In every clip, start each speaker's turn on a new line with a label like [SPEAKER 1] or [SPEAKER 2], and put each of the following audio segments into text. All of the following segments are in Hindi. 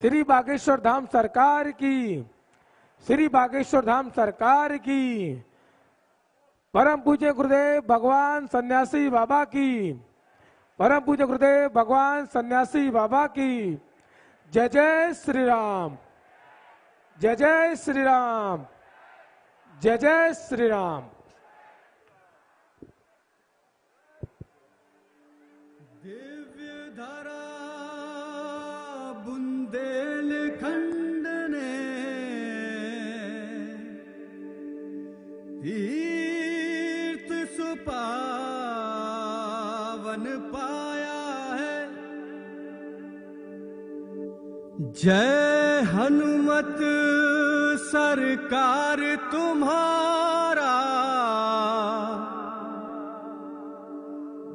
[SPEAKER 1] श्री बागेश्वर धाम सरकार की, श्री बागेश्वर धाम सरकार की, परम पूज्य गुरुदेव भगवान सन्यासी बाबा की, परम पूज्य गुरुदेव भगवान सन्यासी बाबा की। जय जय श्री राम, जय जय श्री राम, जय जय श्री राम।
[SPEAKER 2] दिव्य धारा बुंदेलखंड ने तीर्थ सुपावन पाया है। जय हनुमत सरकार तुम्हारा,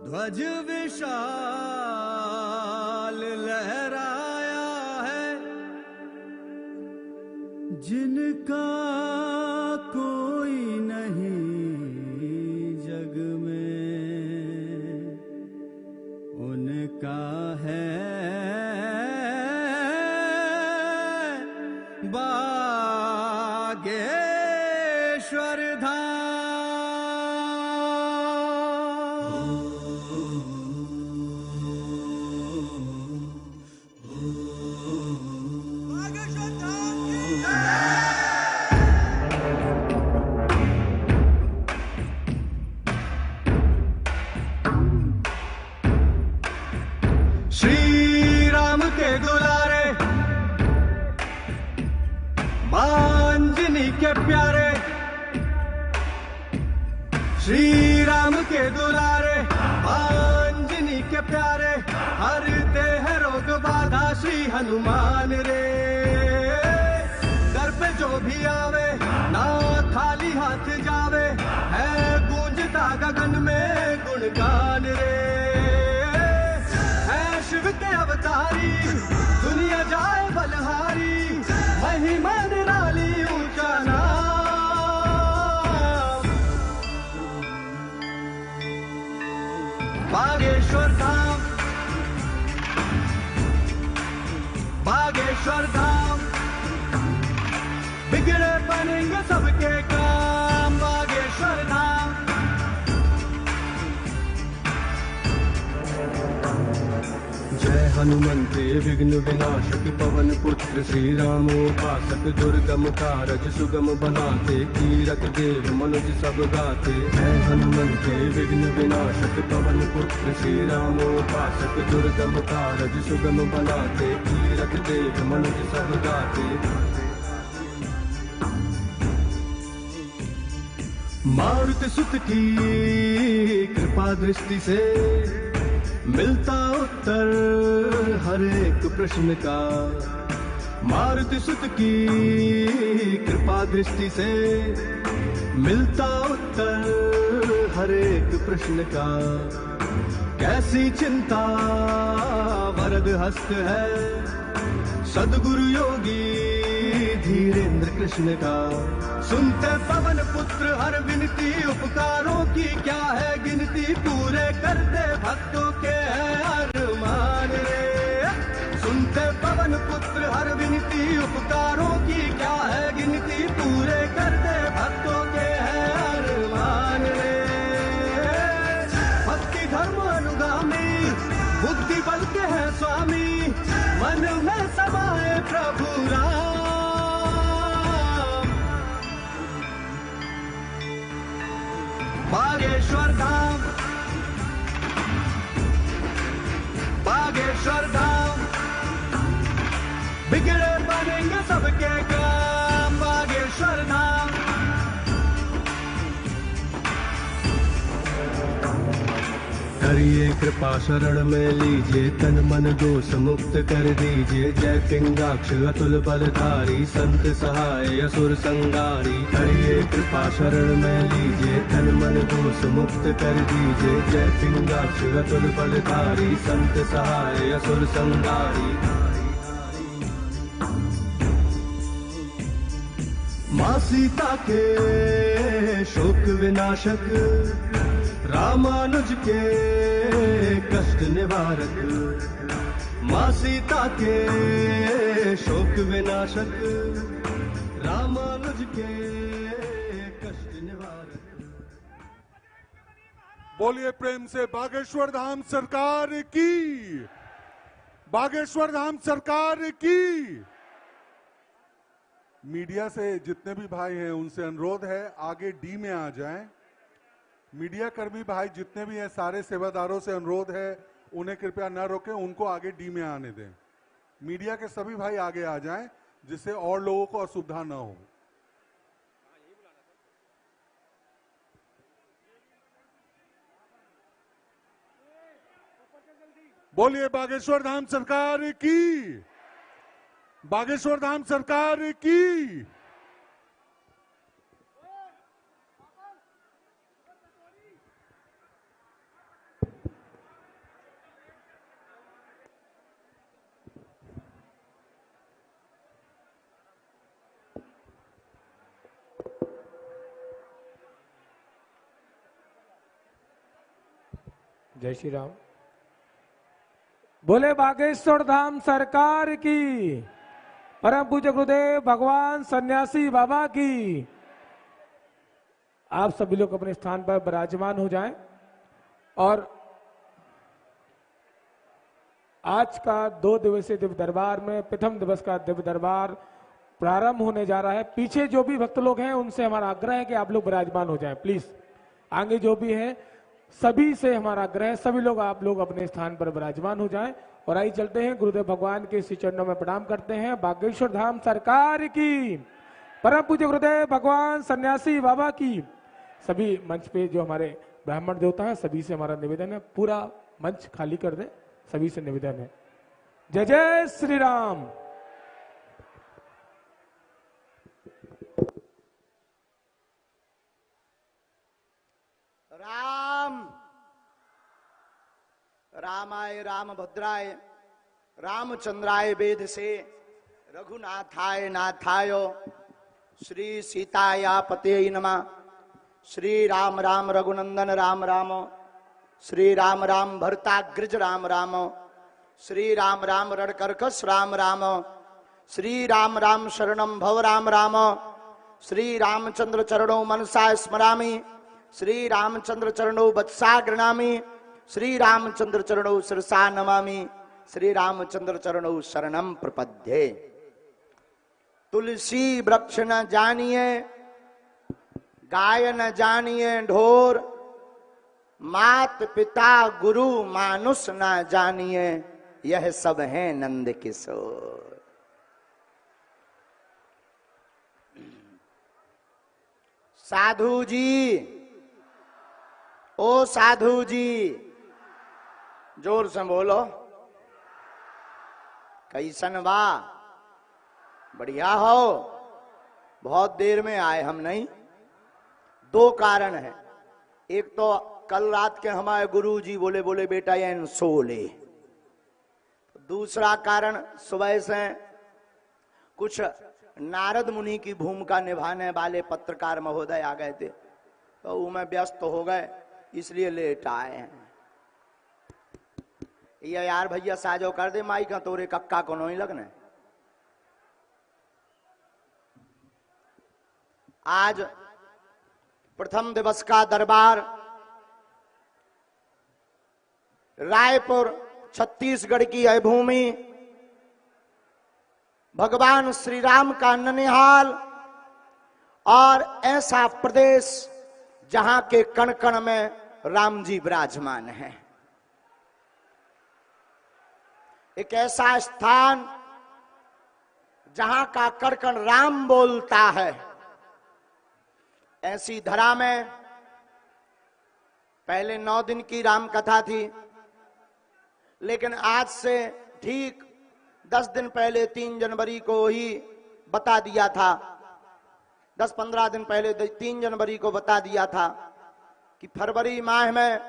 [SPEAKER 2] ध्वज विशाल लहराया है। जिनका कोई नहीं जग में, उनका है बागेश्वर धाम। श्री राम के दुलारे, मांजनी के प्यारे, श्री राम के दुलारे, मांजनी के प्यारे, हरते हैं रोग बाधा श्री हनुमान रे। दर पे जो भी आवे ना खाली हाथ जावे, है गूंजता गगन में गुणगान रे। शिव के अवतारी दुनिया जाए बलहारी, महिमा निराली ऊंचा नाम। बागेश्वर धाम, बागेश्वर धाम, बिगड़े बनेंगे सबके काम। बागेश्वर धाम, जय हनुमंते विघ्न विनाशक पवन पुत्र श्री रामोपासक, दुर्गम कारज सुगम बनाते, कीरत देव मनुज सब गाते। जय हनुमंते विघ्न विनाशक पवन पुत्र श्री रामोपासक, दुर्गम कारज सुगम बनाते, कीरत देव मनुज सब गाते। मारुति सुत की कृपा दृष्टि से मिलता उत्तर हर एक प्रश्न का। मारुति सुत की कृपा दृष्टि से मिलता उत्तर हर एक प्रश्न का। कैसी चिंता वरद हस्त है सदगुरु योगी धीरेन्द्र कृष्ण का। सुनते पवन पुत्र हर विनती, उपकारों की क्या है गिनती, पूरे करते भक्तों के अरमान रे। सुनते पवन पुत्र हर विनती, उपकारों की क्या है गिनती, पूरे करते भक्तों के अरमान रे। भक्ति धर्म अनुगामी, बुद्धि बल के है स्वामी, मन में समाए प्रभु राम। बागेश्वर धाम, बागेश्वर धाम, बिगड़े बनेंगे सबके काम। बागेश्वर धाम, करिए कृपा शरण में लीजिए, तन मन दोष मुक्त कर दीजिए। जय पिंगाक्ष अतुल बलधारी, संत सहाय असुर संगारी। करिए कृपा शरण में लीजिए, तन मन दोष मुक्त कर दीजिए। जय पिंगाक्ष अतुल बलधारी, संत सहाय असुर संगारी। माँ सीता के शोक विनाशक, रामानुज के कष्ट निवारक। माँ सीता के शोक विनाशक, रामानुज के कष्ट निवारक।
[SPEAKER 3] बोलिए प्रेम से बागेश्वर धाम सरकार की, बागेश्वर धाम सरकार की। मीडिया से जितने भी भाई हैं उनसे अनुरोध है आगे डी में आ जाएं। मीडिया कर्मी भाई जितने भी हैं सारे सेवादारों से अनुरोध है उन्हें कृपया न रोकें, उनको आगे डी में आने दें। मीडिया के सभी भाई आगे आ जाएं जिससे और लोगों को असुविधा न हो। बोलिए बागेश्वर धाम सरकार की, बागेश्वर धाम सरकार की।
[SPEAKER 1] जय श्री राम। बोले बागेश्वर धाम सरकार की, परम पूज्य गुरुदेव भगवान सन्यासी बाबा की। आप सभी लोग अपने स्थान पर विराजमान हो जाएं और आज का 2 दिवसीय दिव्य दरबार में प्रथम दिवस का दिव्य दरबार प्रारंभ होने जा रहा है। पीछे जो भी भक्त लोग हैं उनसे हमारा आग्रह है कि आप लोग विराजमान हो जाएं प्लीज। आगे जो भी हैं सभी से हमारा आग्रह है, सभी लोग आप लोग अपने स्थान पर विराजमान हो जाएं। और आइए चलते हैं गुरुदेव भगवान के श्री चरणों में प्रणाम करते हैं। बागेश्वर धाम सरकार की, परम पूज्य गुरुदेव भगवान सन्यासी बाबा की। सभी मंच पे जो हमारे ब्राह्मण देवता हैं सभी से हमारा निवेदन है, पूरा मंच खाली कर दें, सभी से निवेदन है। जय जय श्री राम।
[SPEAKER 4] राम रामाय रामभद्राय रामचंद्राय वेद से रघुनाथाय नाथाय श्री सीताया पते नमः। श्री राम राम रघुनंदन राम राम, श्री राम राम भरताग्रज राम राम, श्री राम राम रणकर्कश राम राम, श्री राम राम शरणम भव राम राम। श्री रामचंद्र चरणों मनसा स्मरामि, श्री रामचंद्र चरणों वत्सा गृणामि, श्री रामचंद्र चरणों शिरसा नमामि, श्री रामचंद्र चरणों शरणम प्रपद्ये। तुलसी वृक्ष न जानिए, गाय न जानिए ढोर, मात पिता गुरु मानुष न जानिए, यह सब है नंद किशोर। साधु जी, ओ साधु जी, जोर से बोलो। कैसन बा? बढ़िया हो? बहुत देर में आए हम नहीं। 2 कारण है। एक तो कल रात के हमारे गुरु जी बोले बोले बेटा ये सो ले। दूसरा कारण सुबह से कुछ नारद मुनि की भूमिका निभाने वाले पत्रकार महोदय आ गए थे तो उनमें व्यस्त हो गए, इसलिए लेट आए हैं। ये यार भैया साजो कर दे माई का तोरे कक्का को नहीं लगने। आज प्रथम दिवस का दरबार रायपुर छत्तीसगढ़ की है भूमि, भगवान श्री राम का ननिहाल और ऐसा प्रदेश जहां के कण कण में राम जी विराजमान हैं। एक ऐसा स्थान जहां का कण कण राम बोलता है। ऐसी धरा में पहले 9 दिन की राम कथा थी, लेकिन आज से ठीक 10 दिन पहले 3 जनवरी को ही बता दिया था, 10-15 दिन पहले 3 जनवरी को बता दिया था कि फरवरी माह में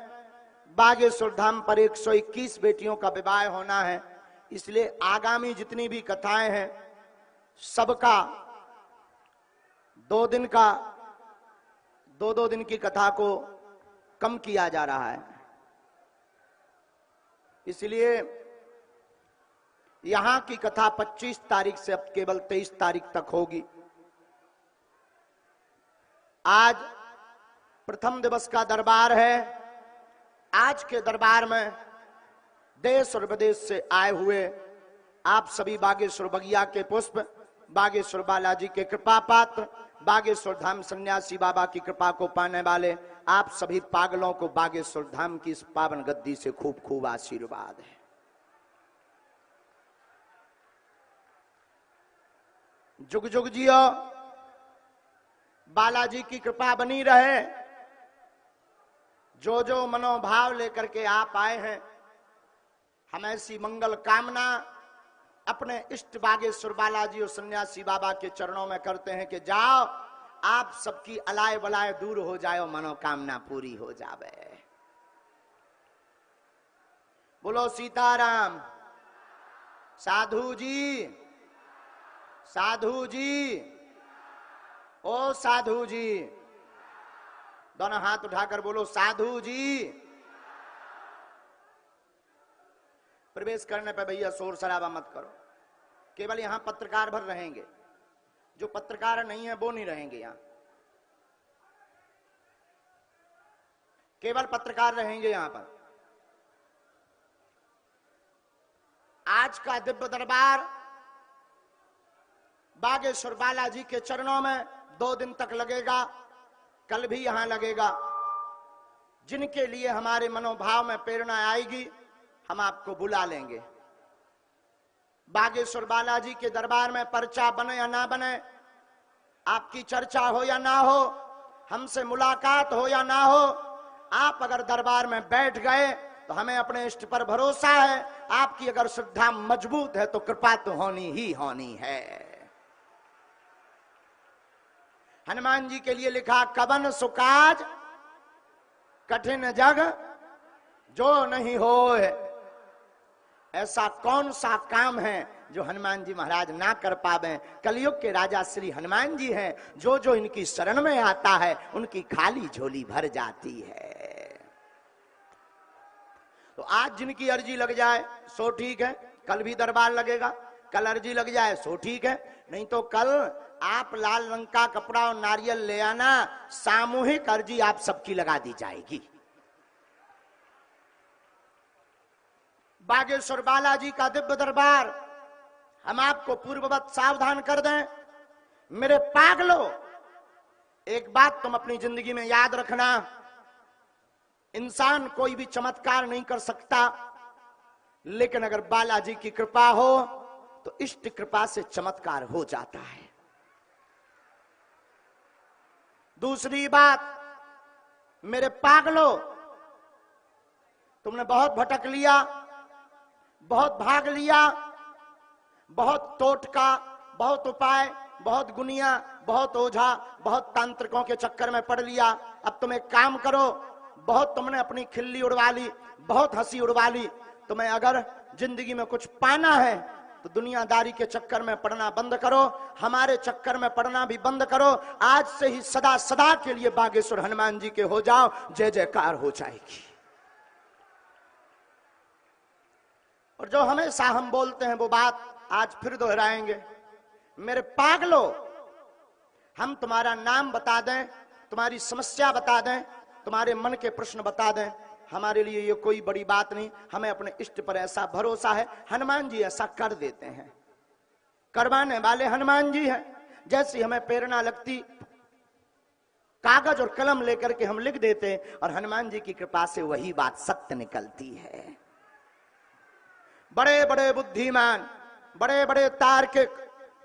[SPEAKER 4] बागेश्वर धाम पर 121 बेटियों का विवाह होना है। इसलिए आगामी जितनी भी कथाएं हैं सबका 2 दिन का 2-2 दिन की कथा को कम किया जा रहा है। इसलिए यहां की कथा 25 तारीख से अब केवल 23 तारीख तक होगी। आज प्रथम दिवस का दरबार है। आज के दरबार में देश और विदेश से आए हुए आप सभी बागेश्वर बगिया के पुष्प, बागेश्वर बालाजी के कृपा पात्र, बागेश्वर धाम सन्यासी बाबा की कृपा को पाने वाले आप सभी पागलों को बागेश्वर धाम की इस पावन गद्दी से खूब खूब आशीर्वाद है। जुग जुग जियो, बालाजी की कृपा बनी रहे। जो जो मनोभाव लेकर के आप आए हैं, हम ऐसी मंगल कामना अपने इष्ट बागेश्वर बालाजी और सन्यासी बाबा के चरणों में करते हैं कि जाओ, आप सबकी अलाय बलाय दूर हो जाए, मनोकामना पूरी हो जावे। बोलो सीताराम। साधु जी, साधु जी, ओ साधु जी, दोनों हाथ उठाकर बोलो साधु जी। प्रवेश करने पे भैया शोर शराबा मत करो। केवल यहां पत्रकार भर रहेंगे, जो पत्रकार नहीं है वो नहीं रहेंगे। यहां केवल पत्रकार रहेंगे। यहां पर आज का दिव्य दरबार बागेश्वर बालाजी के चरणों में 2 दिन तक लगेगा। कल भी यहां लगेगा। जिनके लिए हमारे मनोभाव में प्रेरणा आएगी, हम आपको बुला लेंगे। बागेश्वर बालाजी के दरबार में पर्चा बने या ना बने, आपकी चर्चा हो या ना हो, हमसे मुलाकात हो या ना हो, आप अगर दरबार में बैठ गए तो हमें अपने इष्ट पर भरोसा है। आपकी अगर श्रद्धा मजबूत है तो कृपा तो होनी ही होनी है। हनुमान जी के लिए लिखा, कवन सुकाज कठिन जग जो नहीं होए। ऐसा कौन सा काम है जो हनुमान जी महाराज ना कर पावे। कलयुग के राजा श्री हनुमान जी हैं, जो जो इनकी शरण में आता है उनकी खाली झोली भर जाती है। तो आज जिनकी अर्जी लग जाए सो ठीक है, कल भी दरबार लगेगा। कल अर्जी लग जाए सो ठीक है, नहीं तो कल आप लाल रंग का कपड़ा और नारियल ले आना, सामूहिक अर्जी आप सबकी लगा दी जाएगी। बागेश्वर बालाजी का दिव्य दरबार हम आपको पूर्ववत सावधान कर दें। मेरे पागलों, एक बात तुम अपनी जिंदगी में याद रखना, इंसान कोई भी चमत्कार नहीं कर सकता, लेकिन अगर बालाजी की कृपा हो तो इष्ट कृपा से चमत्कार हो जाता है। दूसरी बात, मेरे पागलों, तुमने बहुत भटक लिया, बहुत भाग लिया, बहुत टोटका, बहुत उपाय, बहुत गुनिया, बहुत ओझा, बहुत तांत्रिकों के चक्कर में पड़ लिया। अब तुम एक काम करो, बहुत तुमने अपनी खिल्ली उड़वा ली, बहुत हंसी उड़वा ली। तुम्हें अगर जिंदगी में कुछ पाना है तो दुनियादारी के चक्कर में पड़ना बंद करो, हमारे चक्कर में पड़ना भी बंद करो। आज से ही सदा सदा के लिए बागेश्वर हनुमान जी के हो जाओ, जय जयकार हो जाएगी। और जो हमेशा हम बोलते हैं वो बात आज फिर दोहराएंगे। मेरे पागलों, हम तुम्हारा नाम बता दें, तुम्हारी समस्या बता दें, तुम्हारे मन के प्रश्न बता दें, हमारे लिए ये कोई बड़ी बात नहीं। हमें अपने इष्ट पर ऐसा भरोसा है, हनुमान जी ऐसा कर देते हैं। करवाने वाले हनुमान जी हैं। जैसी हमें प्रेरणा लगती, कागज और कलम लेकर के हम लिख देते और हनुमान जी की कृपा से वही बात सत्य निकलती है। बड़े बड़े बुद्धिमान, बड़े बड़े तार्किक,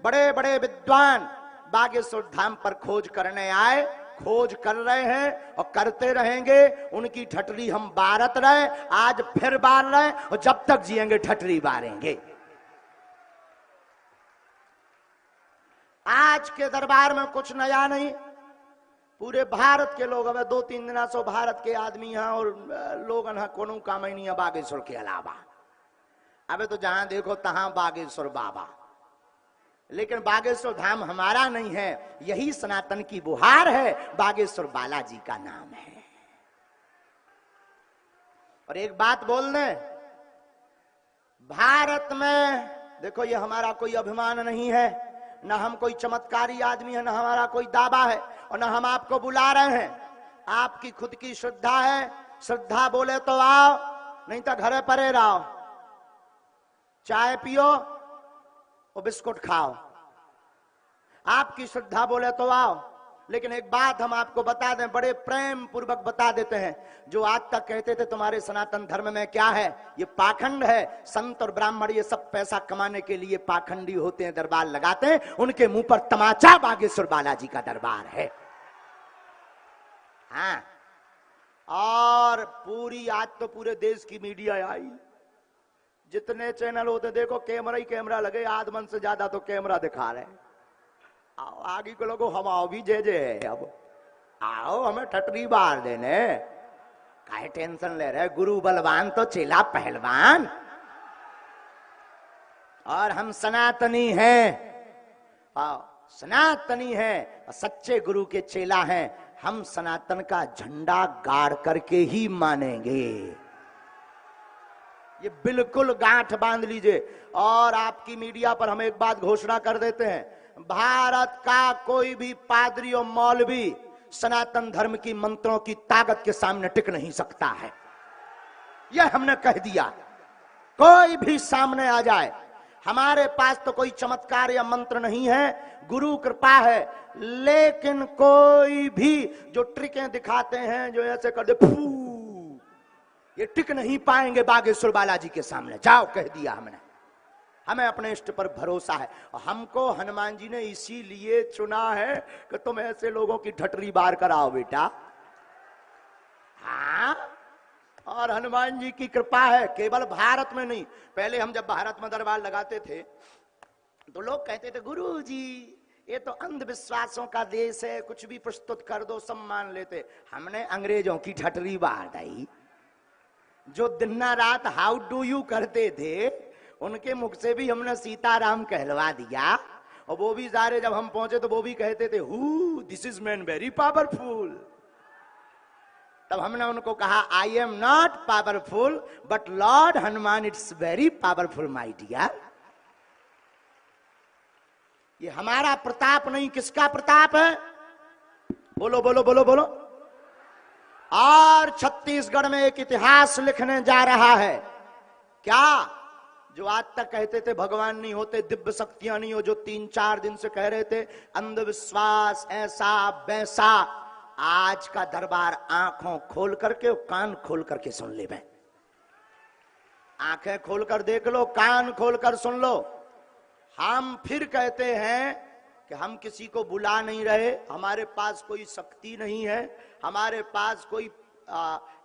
[SPEAKER 4] बड़े बड़े विद्वान बागेश्वर धाम पर खोज करने आए, खोज कर रहे हैं और करते रहेंगे। उनकी ठटरी हम बारत रहे, आज फिर बार रहे और जब तक जिएंगे ठटरी बारेंगे। आज के दरबार में कुछ नया नहीं। पूरे भारत के लोग, अब 2-3 दिन सो भारत के आदमी हैं और लोग कोनो काम ही नहीं है बागेश्वर के अलावा। अबे तो जहां देखो तहां बागेश्वर बाबा, लेकिन बागेश्वर धाम हमारा नहीं है, यही सनातन की बुहार है, बागेश्वर बालाजी का नाम है। और एक बात बोल दें, भारत में देखो ये हमारा कोई अभिमान नहीं है, ना हम कोई चमत्कारी आदमी है, ना हमारा कोई दावा है, और ना हम आपको बुला रहे हैं। आपकी खुद की श्रद्धा है, श्रद्धा बोले तो आओ, नहीं तो घरे परे रहो, चाय पियो और बिस्कुट खाओ। आपकी श्रद्धा बोले तो आओ। लेकिन एक बात हम आपको बता दें, बड़े प्रेम पूर्वक बता देते हैं, जो आज तक कहते थे तुम्हारे सनातन धर्म में क्या है, ये पाखंड है, संत और ब्राह्मण ये सब पैसा कमाने के लिए पाखंडी होते हैं, दरबार लगाते हैं, उनके मुंह पर तमाचा बागेश्वर बालाजी का दरबार है। हाँ, और पूरी आज तो पूरे देश की मीडिया आई, जितने चैनल होते देखो कैमरा ही कैमरा लगे, आध मन से ज्यादा तो कैमरा दिखा रहे। आओ आगे के लोगों हम आओ भी जे है, अब आओ हमें ठटरी बार देने, काहे टेंशन ले रहे, गुरु बलवान तो चेला पहलवान, और हम सनातनी हैं, आओ सनातनी हैं, सच्चे गुरु के चेला हैं, हम सनातन का झंडा गाड़ करके ही मानेंगे। ये बिल्कुल गांठ बांध लीजिए। और आपकी मीडिया पर हम एक बात घोषणा कर देते हैं, भारत का कोई भी पादरी और मौलवी सनातन धर्म की मंत्रों की ताकत के सामने टिक नहीं सकता है। यह हमने कह दिया, कोई भी सामने आ जाए, हमारे पास तो कोई चमत्कार या मंत्र नहीं है, गुरु कृपा है, लेकिन कोई भी जो ट्रिकें दिखाते हैं, जो ऐसे कर दे फू, ये टिक नहीं पाएंगे बागेश्वर बालाजी के सामने। जाओ, कह दिया हमने, हमें अपने इष्ट पर भरोसा है। हमको हनुमान जी ने इसीलिए चुना है कि तुम ऐसे लोगों की ठटरी बार कराओ बेटा। हाँ, और हनुमान जी की कृपा है, केवल भारत में नहीं, पहले हम जब भारत में दरबार लगाते थे तो लोग कहते थे गुरु जी ये तो अंधविश्वासों का देश है, कुछ भी प्रस्तुत कर दो सब मान लेते। हमने अंग्रेजों की ठटरी बार दी, जो दिन रात हाउ डू यू करते थे, उनके मुख से भी हमने सीताराम कहलवा दिया। और वो भी सारे जब हम पहुंचे तो वो भी कहते थे who this is man very powerful. तब हमने उनको कहा I am not powerful but lord Hanuman it's very powerful my dear. ये हमारा प्रताप नहीं, किसका प्रताप है? बोलो बोलो बोलो बोलो। और छत्तीसगढ़ में एक इतिहास लिखने जा रहा है। क्या? जो आज तक कहते थे भगवान नहीं होते, दिव्य शक्तियां नहीं हो, जो 3-4 दिन से कह रहे थे अंधविश्वास ऐसा वैसा, आज का दरबार आंखों खोल करके कान खोल करके सुन ले। मैं आंखें खोलकर देख लो, कान खोलकर सुन लो। हम फिर कहते हैं कि हम किसी को बुला नहीं रहे, हमारे पास कोई शक्ति नहीं है, हमारे पास कोई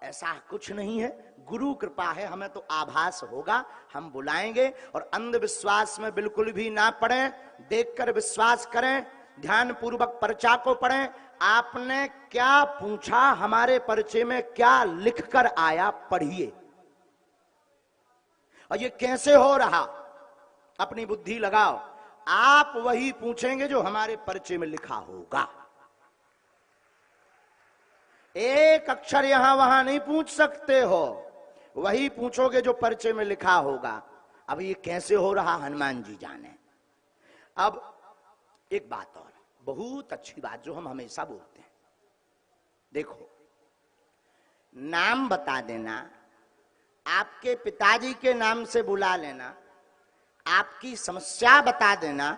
[SPEAKER 4] ऐसा कुछ नहीं है, गुरु कृपा है, हमें तो आभास होगा, हम बुलाएंगे। और अंधविश्वास में बिल्कुल भी ना पड़े, देखकर विश्वास करें, ध्यान पूर्वक पर्चा को पढ़ें। आपने क्या पूछा, हमारे पर्चे में क्या लिखकर आया, पढ़िए। और ये कैसे हो रहा, अपनी बुद्धि लगाओ। आप वही पूछेंगे जो हमारे पर्चे में लिखा होगा। एक अक्षर यहां वहां नहीं पूछ सकते हो, वही पूछोगे जो पर्चे में लिखा होगा। अब ये कैसे हो रहा, हनुमान जी जाने। अब एक बात और, बहुत अच्छी बात जो हम हमेशा बोलते हैं, देखो नाम बता देना, आपके पिताजी के नाम से बुला लेना, आपकी समस्या बता देना,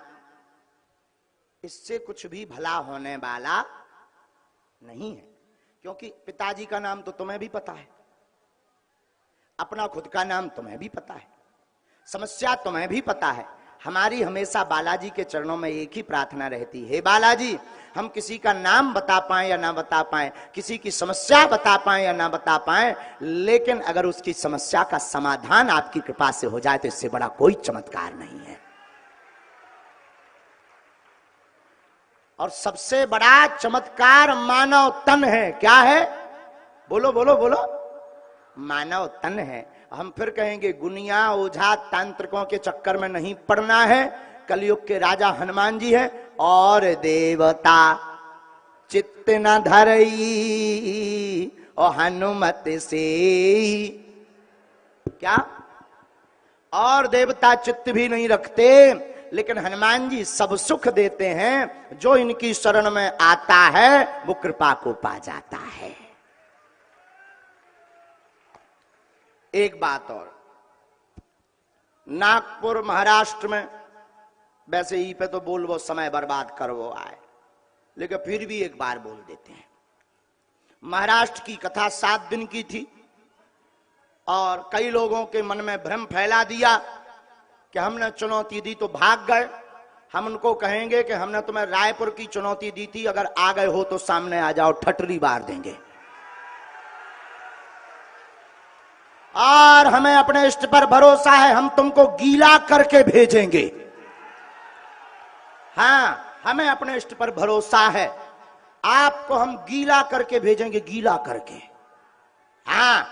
[SPEAKER 4] इससे कुछ भी भला होने वाला नहीं है। क्योंकि पिताजी का नाम तो तुम्हें भी पता है, अपना खुद का नाम तुम्हें भी पता है, समस्या तुम्हें भी पता है। हमारी हमेशा बालाजी के चरणों में एक ही प्रार्थना रहती है, हे बालाजी, हम किसी का नाम बता पाएं या ना बता पाएं, किसी की समस्या बता पाएं या ना बता पाएं, लेकिन अगर उसकी समस्या का समाधान आपकी कृपा से हो जाए तो इससे बड़ा कोई चमत्कार नहीं है। और सबसे बड़ा चमत्कार मानव तन है। क्या है? बोलो बोलो बोलो। मानव तन है। हम फिर कहेंगे गुनिया ओझा तांत्रिकों के चक्कर में नहीं पड़ना है। कलयुग के राजा हनुमान जी है। और देवता चित्त न धरई और हनुमत से, क्या? और देवता चित्त भी नहीं रखते, लेकिन हनुमान जी सब सुख देते हैं। जो इनकी शरण में आता है वो कृपा को पा जाता है। एक बात और, नागपुर महाराष्ट्र में, वैसे ही पे तो बोल वो समय बर्बाद कर वो आए, लेकिन फिर भी एक बार बोल देते हैं। महाराष्ट्र की कथा 7 दिन की थी और कई लोगों के मन में भ्रम फैला दिया कि हमने चुनौती दी तो भाग गए। हम उनको कहेंगे कि हमने तुम्हें रायपुर की चुनौती दी थी, अगर आ गए हो तो सामने आ जाओ, ठटरी बार देंगे। और हमें अपने इष्ट पर भरोसा है, हम तुमको गीला करके भेजेंगे। हाँ, हमें अपने इष्ट पर भरोसा है, आपको हम गीला करके भेजेंगे, गीला करके। हाँ,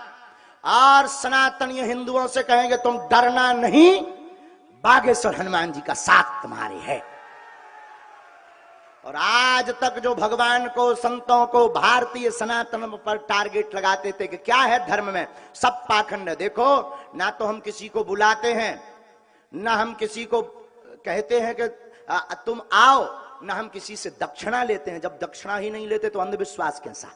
[SPEAKER 4] और सनातनीय हिंदुओं से कहेंगे तुम डरना नहीं, बागेश्वर हनुमान जी का साथ तुम्हारे है। और आज तक जो भगवान को, संतों को, भारतीय सनातन पर टारगेट लगाते थे कि क्या है धर्म में, सब पाखंड है। देखो, ना तो हम किसी को बुलाते हैं, ना हम किसी को कहते हैं कि तुम आओ, ना हम किसी से दक्षिणा लेते हैं। जब दक्षिणा ही नहीं लेते तो अंधविश्वास कैसा?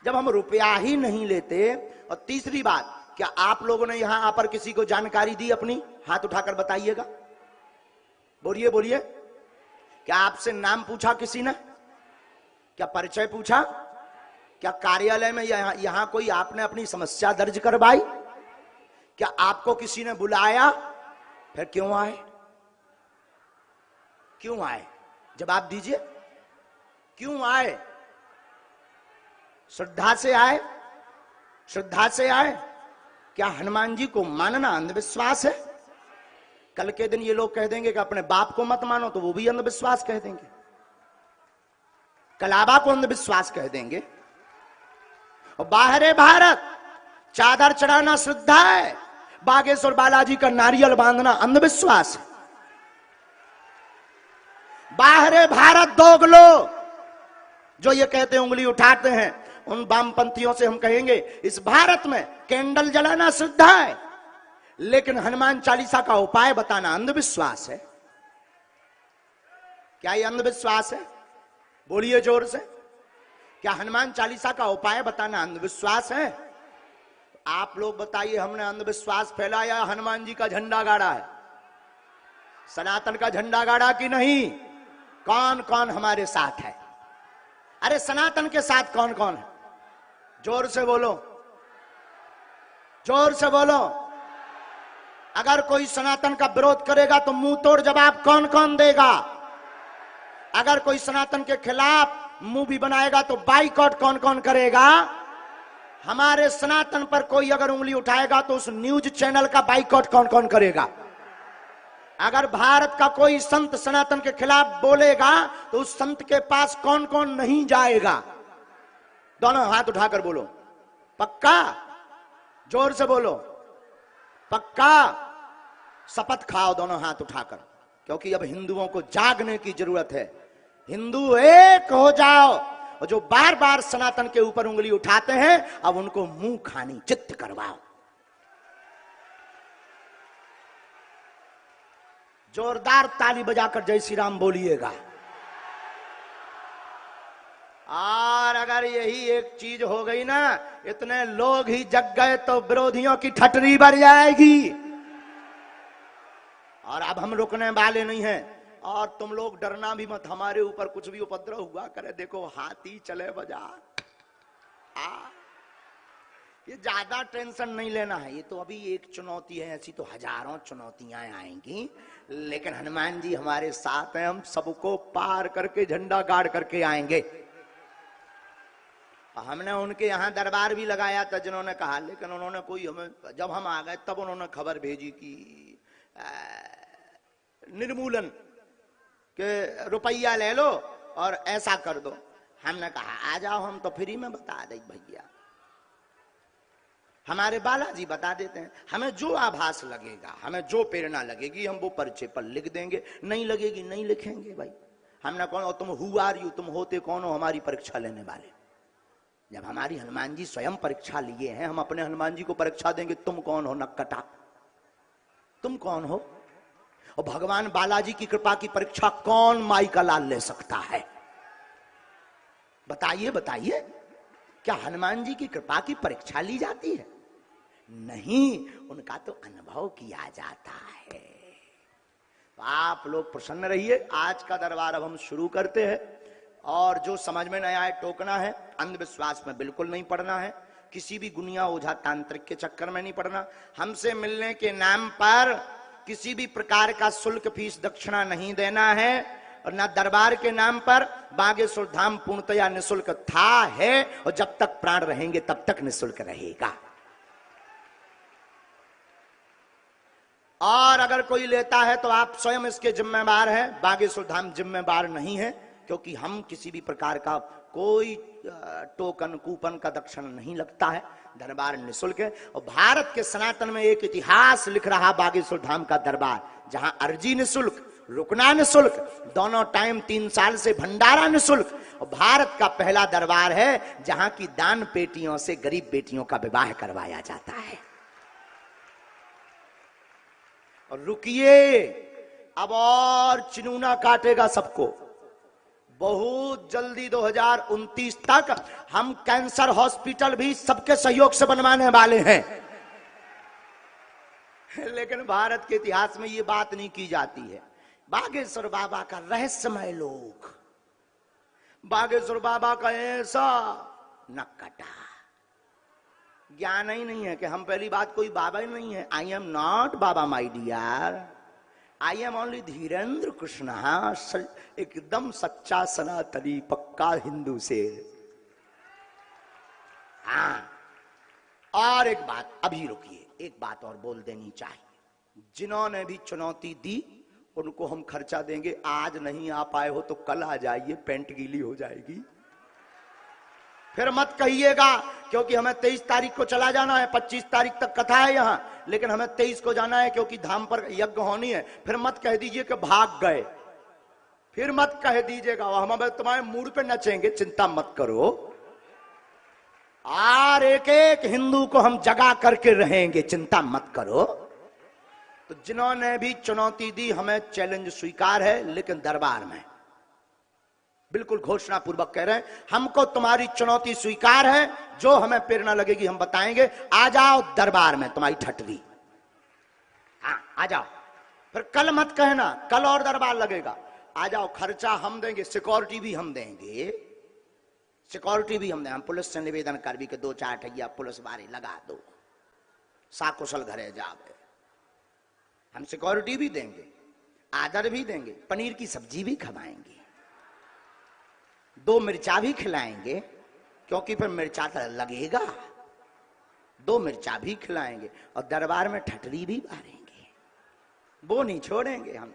[SPEAKER 4] जब हम रुपया ही नहीं लेते। और तीसरी बात, क्या आप लोगों ने यहां आकर किसी को जानकारी दी अपनी? हाथ उठाकर बताइएगा, बोलिए बोलिए। क्या आपसे नाम पूछा किसी ने? क्या परिचय पूछा? क्या कार्यालय में यहां कोई आपने अपनी समस्या दर्ज करवाई? क्या आपको किसी ने बुलाया? फिर क्यों आए? क्यों आए? जवाब दीजिए, क्यों आए? श्रद्धा से आए? श्रद्धा से आए? क्या हनुमान जी को मानना अंधविश्वास है? कल के दिन ये लोग कह देंगे कि अपने बाप को मत मानो, तो वो भी अंधविश्वास कह देंगे। कलाबा को अंधविश्वास कह देंगे। और बाहरे भारत चादर चढ़ाना श्रद्धा है, बागेश्वर बालाजी का नारियल बांधना अंधविश्वास है। बाहरे भारत दोगलो जो ये कहते हैं, उंगली उठाते हैं, उन वामपंथियों से हम कहेंगे इस भारत में कैंडल जलाना श्रद्धा है, लेकिन हनुमान चालीसा का उपाय बताना अंधविश्वास है। क्या ये अंधविश्वास है? बोलिए जोर से। क्या हनुमान चालीसा का उपाय बताना अंधविश्वास है? आप लोग बताइए, हमने अंधविश्वास फैलाया, हनुमान जी का झंडा गाड़ा है, सनातन का झंडा गाड़ा कि नहीं? कौन कौन हमारे साथ है? अरे सनातन के साथ कौन कौन है? जोर से बोलो, जोर से बोलो। अगर कोई सनातन का विरोध करेगा तो मुंह तोड़ जवाब कौन कौन देगा? अगर कोई सनातन के खिलाफ मुंह भी बनाएगा तो बाइकआउट कौन कौन करेगा? हमारे सनातन पर कोई अगर उंगली उठाएगा तो उस न्यूज चैनल का बाइकआउट कौन कौन करेगा? अगर भारत का कोई संत सनातन के खिलाफ बोलेगा तो उस संत के पास कौन कौन नहीं जाएगा? दोनों हाथ उठाकर बोलो, पक्का? जोर से बोलो, पक्का? शपथ खाओ दोनों हाथ उठाकर, क्योंकि अब हिंदुओं को जागने की जरूरत है। हिंदू एक हो जाओ, और जो बार बार सनातन के ऊपर उंगली उठाते हैं अब उनको मुंह खानी चित्त करवाओ। जोरदार ताली बजाकर जय श्री राम बोलिएगा। और अगर यही एक चीज हो गई ना, इतने लोग ही जग गए तो विरोधियों की ठटरी बढ़ जाएगी। और अब हम रुकने वाले नहीं हैं। और तुम लोग डरना भी मत, हमारे ऊपर कुछ भी उपद्रव हुआ करे, देखो हाथी चले बाजार। ये ज्यादा टेंशन नहीं लेना है, ये तो अभी एक चुनौती है, ऐसी तो हजारों चुनौतियां आएंगी, लेकिन हनुमान जी हमारे साथ हैं, हम सबको पार करके झंडा गाड़ करके आएंगे। हमने उनके यहाँ दरबार भी लगाया था जिन्होंने कहा, लेकिन उन्होंने कोई हमें, जब हम आ गए तब उन्होंने खबर भेजी कि निर्मूलन के रुपया ले लो और ऐसा कर दो। हमने कहा आ जाओ, हम तो फ्री में बता दें भैया, हमारे बालाजी बता देते हैं। हमें जो आभास लगेगा, हमें जो प्रेरणा लगेगी, हम वो पर्चे पर लिख देंगे, नहीं लगेगी नहीं लिखेंगे भाई। हमने कौन, तुम हु आर यू, तुम होते कौन हो हमारी परीक्षा लेने वाले? जब हमारी हनुमान जी स्वयं परीक्षा लिए हैं, हम अपने हनुमान जी को परीक्षा देंगे, तुम कौन हो नक्कटा, तुम कौन हो? और भगवान बालाजी की कृपा की परीक्षा कौन माई का लाल ले सकता है? बताइए बताइए, क्या हनुमान जी की कृपा की परीक्षा ली जाती है? नहीं, उनका तो अनुभव किया जाता है। तो आप लोग प्रसन्न रहिए। आज का दरबार अब हम शुरू करते हैं, और जो समझ में नहीं आए टोकना है, अंधविश्वास में बिल्कुल नहीं पड़ना है, किसी भी गुनिया ओझा तांत्रिक के चक्कर में नहीं पड़ना। हमसे मिलने के नाम पर किसी भी प्रकार का शुल्क फीस दक्षिणा नहीं देना है, और ना दरबार के नाम पर बागेश्वर धाम पूर्णतया निःशुल्क था, है, और जब तक प्राण रहेंगे तब तक निःशुल्क रहेगा। और अगर कोई लेता है तो आप स्वयं इसके जिम्मेदार हैं, बागेश्वर धाम जिम्मेदार नहीं है, क्योंकि हम किसी भी प्रकार का कोई टोकन कूपन का दक्षिण नहीं लगता है, दरबार निःशुल्क है। और भारत के सनातन में एक इतिहास लिख रहा बागेश्वर धाम का दरबार, जहां अर्जी निःशुल्क, रुकना निःशुल्क, दोनों टाइम 3 साल से भंडारा निःशुल्क, और भारत का पहला दरबार है जहां की दान पेटियों से गरीब बेटियों का विवाह करवाया जाता है। और रुकिए, अब और चिनूना काटेगा सबको। बहुत जल्दी 2029 तक हम कैंसर हॉस्पिटल भी सबके सहयोग से बनवाने वाले हैं। लेकिन भारत के इतिहास में ये बात नहीं की जाती है। बागेश्वर बाबा का रहस्यमय लोक, बागेश्वर बाबा का ऐसा नक्कटा ज्ञान ही नहीं है कि हम, पहली बात, कोई बाबा ही नहीं है। I am not baba my dear, I am only Dhirendra Krishna, एकदम सच्चा सनातनी पक्का हिंदू से। हाँ, और एक बात, अभी रुकिए, एक बात और बोल देनी चाहिए। जिन्होंने भी चुनौती दी उनको हम खर्चा देंगे। आज नहीं आ पाए हो तो कल आ जाइए, पेंट गीली हो जाएगी। फिर मत कहिएगा, क्योंकि हमें 23 तारीख को चला जाना है, 25 तारीख तक कथा है यहाँ, लेकिन हमें 23 को जाना है क्योंकि धाम पर यज्ञ होनी है। फिर मत कह दीजिए कि भाग गए, फिर मत कह दीजिएगा हम तुम्हारे मूड पे नचेंगे, चिंता मत करो। और एक एक हिंदू को हम जगा करके रहेंगे, चिंता मत करो। तो जिन्होंने भी चुनौती दी, हमें चैलेंज स्वीकार है, लेकिन दरबार में बिल्कुल घोषणा पूर्वक कह रहे हैं, हमको तुम्हारी चुनौती स्वीकार है, जो हमें प्रेरणा लगेगी हम बताएंगे। आ जाओ दरबार में, तुम्हारी ठटरी, हाँ आ जाओ। फिर कल मत कहना, कल और दरबार लगेगा। आ जाओ, खर्चा हम देंगे, सिक्योरिटी भी हम देंगे, सिक्योरिटी भी हम देंगे। हम पुलिस से निवेदन कर भी के 2-4 ठैया पुलिस वाले लगा दो, साकुशल घरे जावे। हम सिक्योरिटी भी देंगे, आदर भी देंगे, पनीर की सब्जी भी खवाएंगे, 2 मिर्चा भी खिलाएंगे, क्योंकि फिर मिर्चा तो लगेगा, 2 मिर्चा भी खिलाएंगे, और दरबार में ठटरी भी मारेंगे। वो नहीं छोड़ेंगे, हम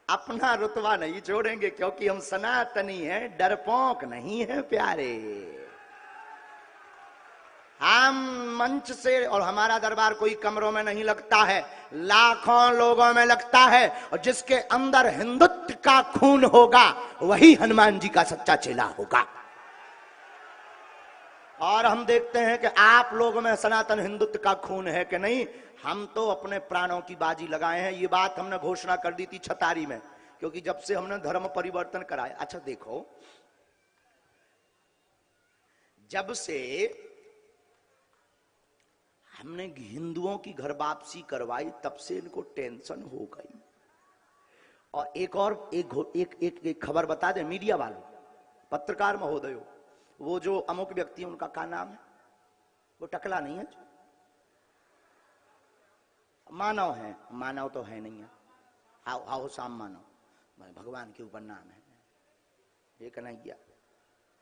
[SPEAKER 4] अपना रुतबा नहीं छोड़ेंगे, क्योंकि हम सनातनी हैं, डरपोक नहीं है प्यारे। हम मंच से, और हमारा दरबार कोई कमरों में नहीं लगता है, लाखों लोगों में लगता है, और जिसके अंदर हिंदुत्व का खून होगा वही हनुमान जी का सच्चा चेला होगा। और हम देखते हैं कि आप लोगों में सनातन हिंदुत्व का खून है कि नहीं। हम तो अपने प्राणों की बाजी लगाए हैं। ये बात हमने घोषणा कर दी थी छतारी में, क्योंकि जब से हमने धर्म परिवर्तन कराया। अच्छा देखो, जब से हमने हिंदुओं की घर वापसी करवाई, तब से इनको टेंशन हो गई। और एक खबर बता दें मीडिया वालों, पत्रकार महोदयों, वो जो अमुक व्यक्ति है, उनका क्या नाम है, वो टकला नहीं है, मानव है, मानव तो है नहीं है, आओ शाम मानव, भगवान के ऊपर नाम है, ये कन्हैया,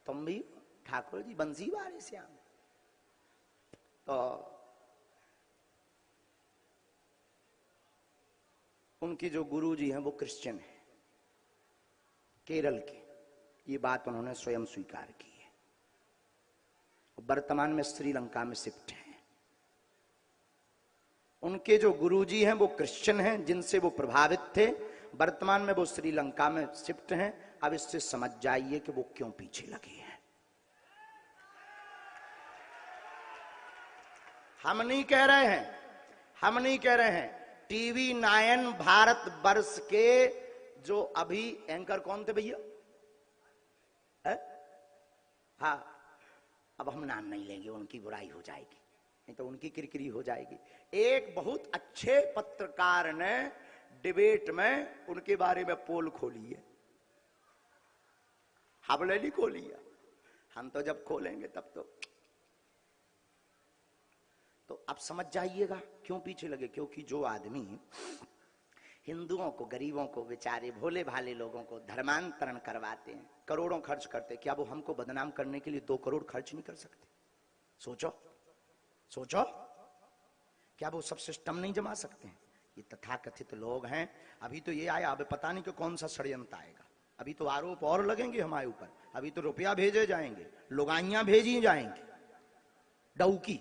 [SPEAKER 4] तुम भी ठाकुर जी बंसी वाले श्याम। तो उनकी जो गुरुजी हैं वो क्रिश्चियन है, केरल के। ये बात उन्होंने स्वयं स्वीकार की है। वर्तमान में श्रीलंका में शिफ्ट हैं। उनके जो गुरुजी हैं वो क्रिश्चियन हैं, जिनसे वो प्रभावित थे। वर्तमान में वो श्रीलंका में शिफ्ट हैं। अब इससे समझ जाइए कि वो क्यों पीछे लगे हैं। हम नहीं कह रहे हैं, हम नहीं कह रहे हैं। टीवी 9 भारत वर्ष के जो अभी एंकर कौन थे भैया? हाँ, अब हम नाम नहीं लेंगे, उनकी बुराई हो जाएगी, नहीं तो उनकी किरकिरी हो जाएगी। एक बहुत अच्छे पत्रकार ने डिबेट में उनके बारे में पोल खोली है, हमने नहीं खोली है। हम तो जब खोलेंगे तब तो अब समझ जाइएगा क्यों पीछे लगे। क्योंकि जो आदमी हिंदुओं को, गरीबों को, बेचारे भोले भाले लोगों को धर्मांतरण करवाते हैं, करोड़ों खर्च करते हैं, क्या वो हमको बदनाम करने के लिए 2 करोड़ खर्च नहीं कर सकते? सोचो सोचो, क्या वो सब सिस्टम नहीं जमा सकते हैं? ये तथाकथित लोग हैं। अभी तो ये आया, अब पता नहीं कि कौन सा षड्यंत्र आएगा। अभी तो आरोप और लगेंगे हमारे ऊपर, अभी तो रुपया भेजे जाएंगे, लुगाइयां भेजी जाएंगी, डौकी।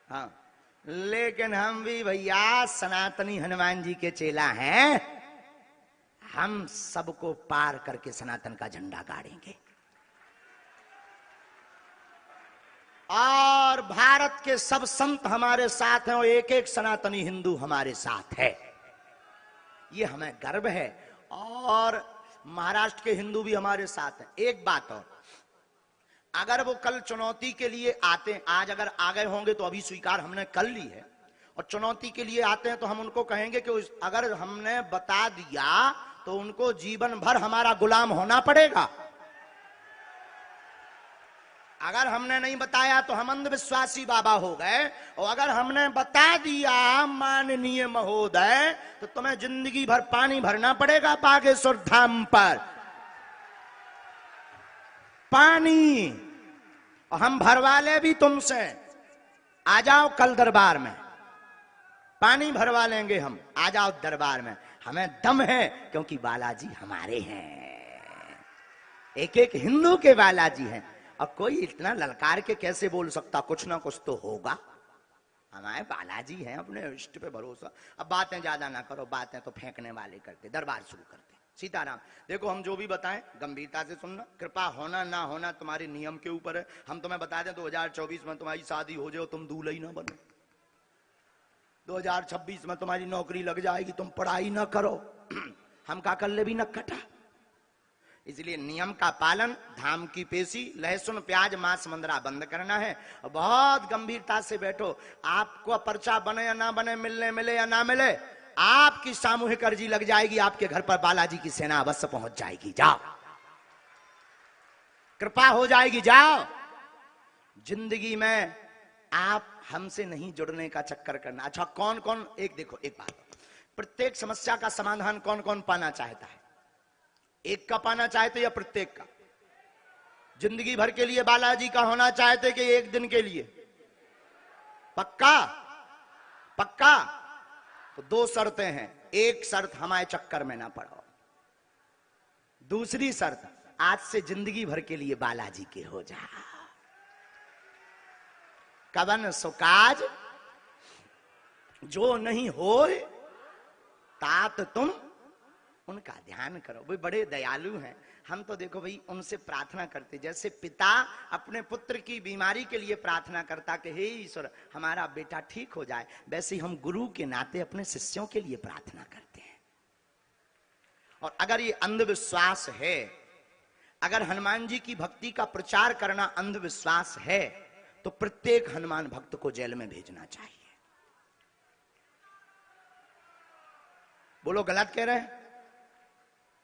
[SPEAKER 4] हाँ, लेकिन हम भी भैया सनातनी हनुमान जी के चेला हैं, हम सबको पार करके सनातन का झंडा गाड़ेंगे। और भारत के सब संत हमारे साथ हैं और एक एक सनातनी हिंदू हमारे साथ है, ये हमें गर्व है। और महाराष्ट्र के हिंदू भी हमारे साथ हैं। एक बात और, अगर वो कल चुनौती के लिए आते हैं, आज अगर आ गए होंगे तो अभी स्वीकार हमने कर ली है, और चुनौती के लिए आते हैं तो हम उनको कहेंगे कि अगर हमने बता दिया तो उनको जीवन भर हमारा गुलाम होना पड़ेगा। अगर हमने नहीं बताया तो हम अंधविश्वासी बाबा हो गए, और अगर हमने बता दिया माननीय महोदय तो तुम्हें जिंदगी भर पानी भरना पड़ेगा बागेश्वर धाम पर, पानी। और हम भरवा ले भी तुमसे, आ जाओ कल दरबार में, पानी भरवा लेंगे हम, आ जाओ दरबार में। हमें दम है क्योंकि बालाजी हमारे हैं, एक एक हिंदू के बालाजी हैं। और कोई इतना ललकार के कैसे बोल सकता, कुछ ना कुछ तो होगा। हमारे बालाजी हैं, अपने इष्ट पे भरोसा। अब बातें ज्यादा ना करो, बातें तो फेंकने वाले करते, दरबार शुरू करते। सीताराम, देखो हम जो भी बताएं गंभीरता से सुनना, कृपा होना ना होना तुम्हारे नियम के ऊपर है। हम तुम्हें बता दें 2024 में तुम्हारी शादी हो जाए, तुम दूल्हा ही ना बनो, 2026 में तुम्हारी नौकरी लग जाएगी, तुम पढ़ाई ना करो, हम का कर ले भी न कटा। इसलिए नियम का पालन, धाम की पेशी, लहसुन प्याज मांस मंदरा बंद करना है। और बहुत गंभीरता से बैठो, आपको पर्चा बने या ना बने, मिलने मिले या ना मिले, आपकी सामूहिक अर्जी लग जाएगी, आपके घर पर बालाजी की सेना अवश्य पहुंच जाएगी। जाओ, कृपा हो जाएगी, जाओ। जिंदगी में आप हमसे नहीं जुड़ने का चक्कर करना। अच्छा, कौन कौन, एक देखो एक बात, प्रत्येक समस्या का समाधान कौन कौन पाना चाहता है? एक का पाना चाहते या प्रत्येक का? जिंदगी भर के लिए बालाजी का होना चाहते कि एक दिन के लिए? पक्का? पक्का? तो 2 शर्तें हैं। एक शर्त, हमारे चक्कर में ना पड़ो। दूसरी शर्त, आज से जिंदगी भर के लिए बालाजी के हो जा। कवन सुकाज जो नहीं होए, तात तुम उनका ध्यान करो। वे बड़े दयालु हैं। हम तो देखो भाई उनसे प्रार्थना करते, जैसे पिता अपने पुत्र की बीमारी के लिए प्रार्थना करता कि हे ईश्वर हमारा बेटा ठीक हो जाए, वैसे ही हम गुरु के नाते अपने शिष्यों के लिए प्रार्थना करते हैं। और अगर ये अंधविश्वास है, अगर हनुमान जी की भक्ति का प्रचार करना अंधविश्वास है, तो प्रत्येक हनुमान भक्त को जेल में भेजना चाहिए। बोलो, गलत कह रहे हैं?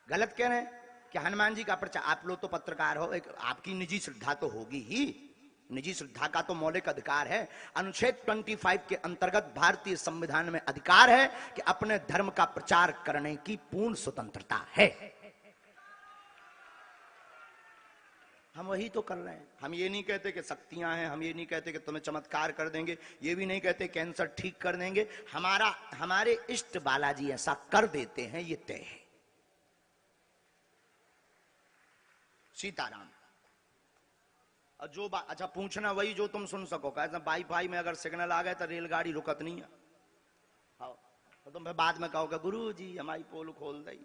[SPEAKER 4] गलत कह रहे हैं कि हनुमान जी का प्रचार? आप लोग तो पत्रकार हो, एक आपकी निजी श्रद्धा तो होगी ही, निजी श्रद्धा का तो मौलिक अधिकार है। अनुच्छेद 25 के अंतर्गत भारतीय संविधान में अधिकार है कि अपने धर्म का प्रचार करने की पूर्ण स्वतंत्रता है। हम वही तो कर रहे हैं। हम ये नहीं कहते कि शक्तियां हैं, हम ये नहीं कहते कि तुम्हें चमत्कार कर देंगे, ये भी नहीं कहते कैंसर ठीक कर देंगे। हमारे इष्ट बालाजी ऐसा कर देते हैं, ये तय है। सीताराम। और जो अच्छा पूछना वही जो तुम सुन सको। कहते वाईफाई में अगर सिग्नल आ गए तो रेलगाड़ी रुकत नहीं है, तो तुम फिर बाद में कहोगे गुरु जी हमारी पोल खोल दई।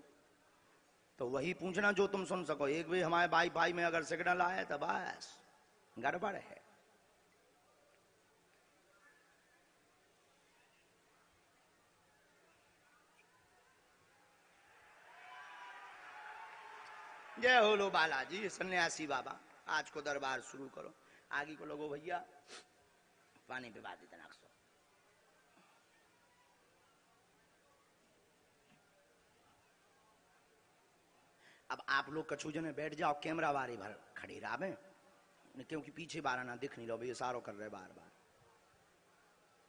[SPEAKER 4] तो वही पूछना जो तुम सुन सको। एक भी हमारे वाईफाई में अगर सिग्नल आए तो बस गड़बड़ है। जय हो लो बालाजी सन्यासी बाबा। आज को दरबार शुरू करो। आगे को लोगो भैया पानी पे बात इतना सो। अब आप लोग कछु जने बैठ जाओ, कैमरा बारी भर खड़ी रहा, क्योंकि पीछे बार ना दिख नहीं लो भाई, इशारों कर रहे बार बार।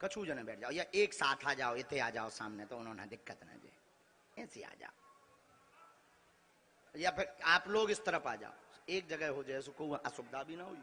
[SPEAKER 4] कछु जने बैठ जाओ या एक साथ आ जाओ, इतने आ जाओ सामने तो उन्होंने दिक्कत ना दे, ऐसे आ जाओ या फिर आप लोग इस तरफ आ जाओ, एक जगह हो जाए, कोई असुविधा भी ना हुई।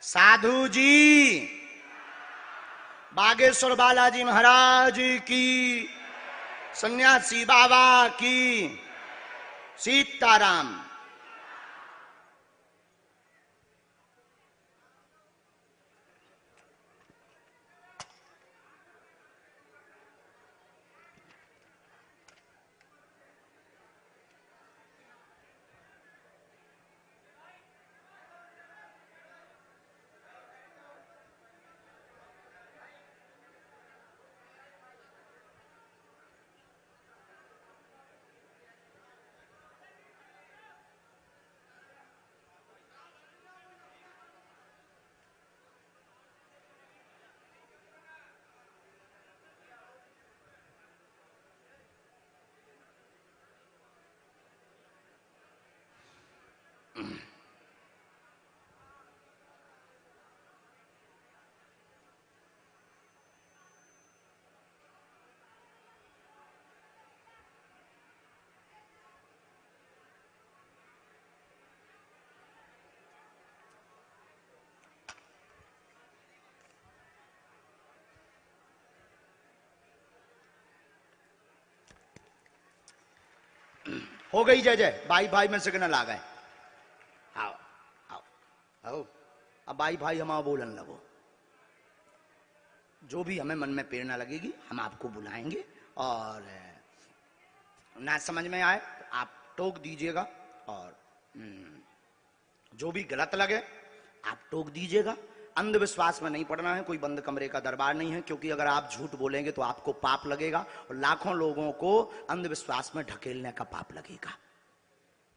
[SPEAKER 4] साधु जी, बागेश्वर बालाजी महाराज की, सन्यासी बाबा की, सीताराम। हो गई जय जय, भाई भाई में सिग्नल आ गए। आओ आओ आओ, अब भाई भाई हम आओ बोलन लगो। जो भी हमें मन में प्रेरणा लगेगी हम आपको बुलाएंगे, और ना समझ में आए तो आप टोक दीजिएगा, और जो भी गलत लगे आप टोक दीजिएगा। अंधविश्वास में नहीं पड़ना है, कोई बंद कमरे का दरबार नहीं है, क्योंकि अगर आप झूठ बोलेंगे तो आपको पाप लगेगा, और लाखों लोगों को अंधविश्वास में ढकेलने का पाप लगेगा।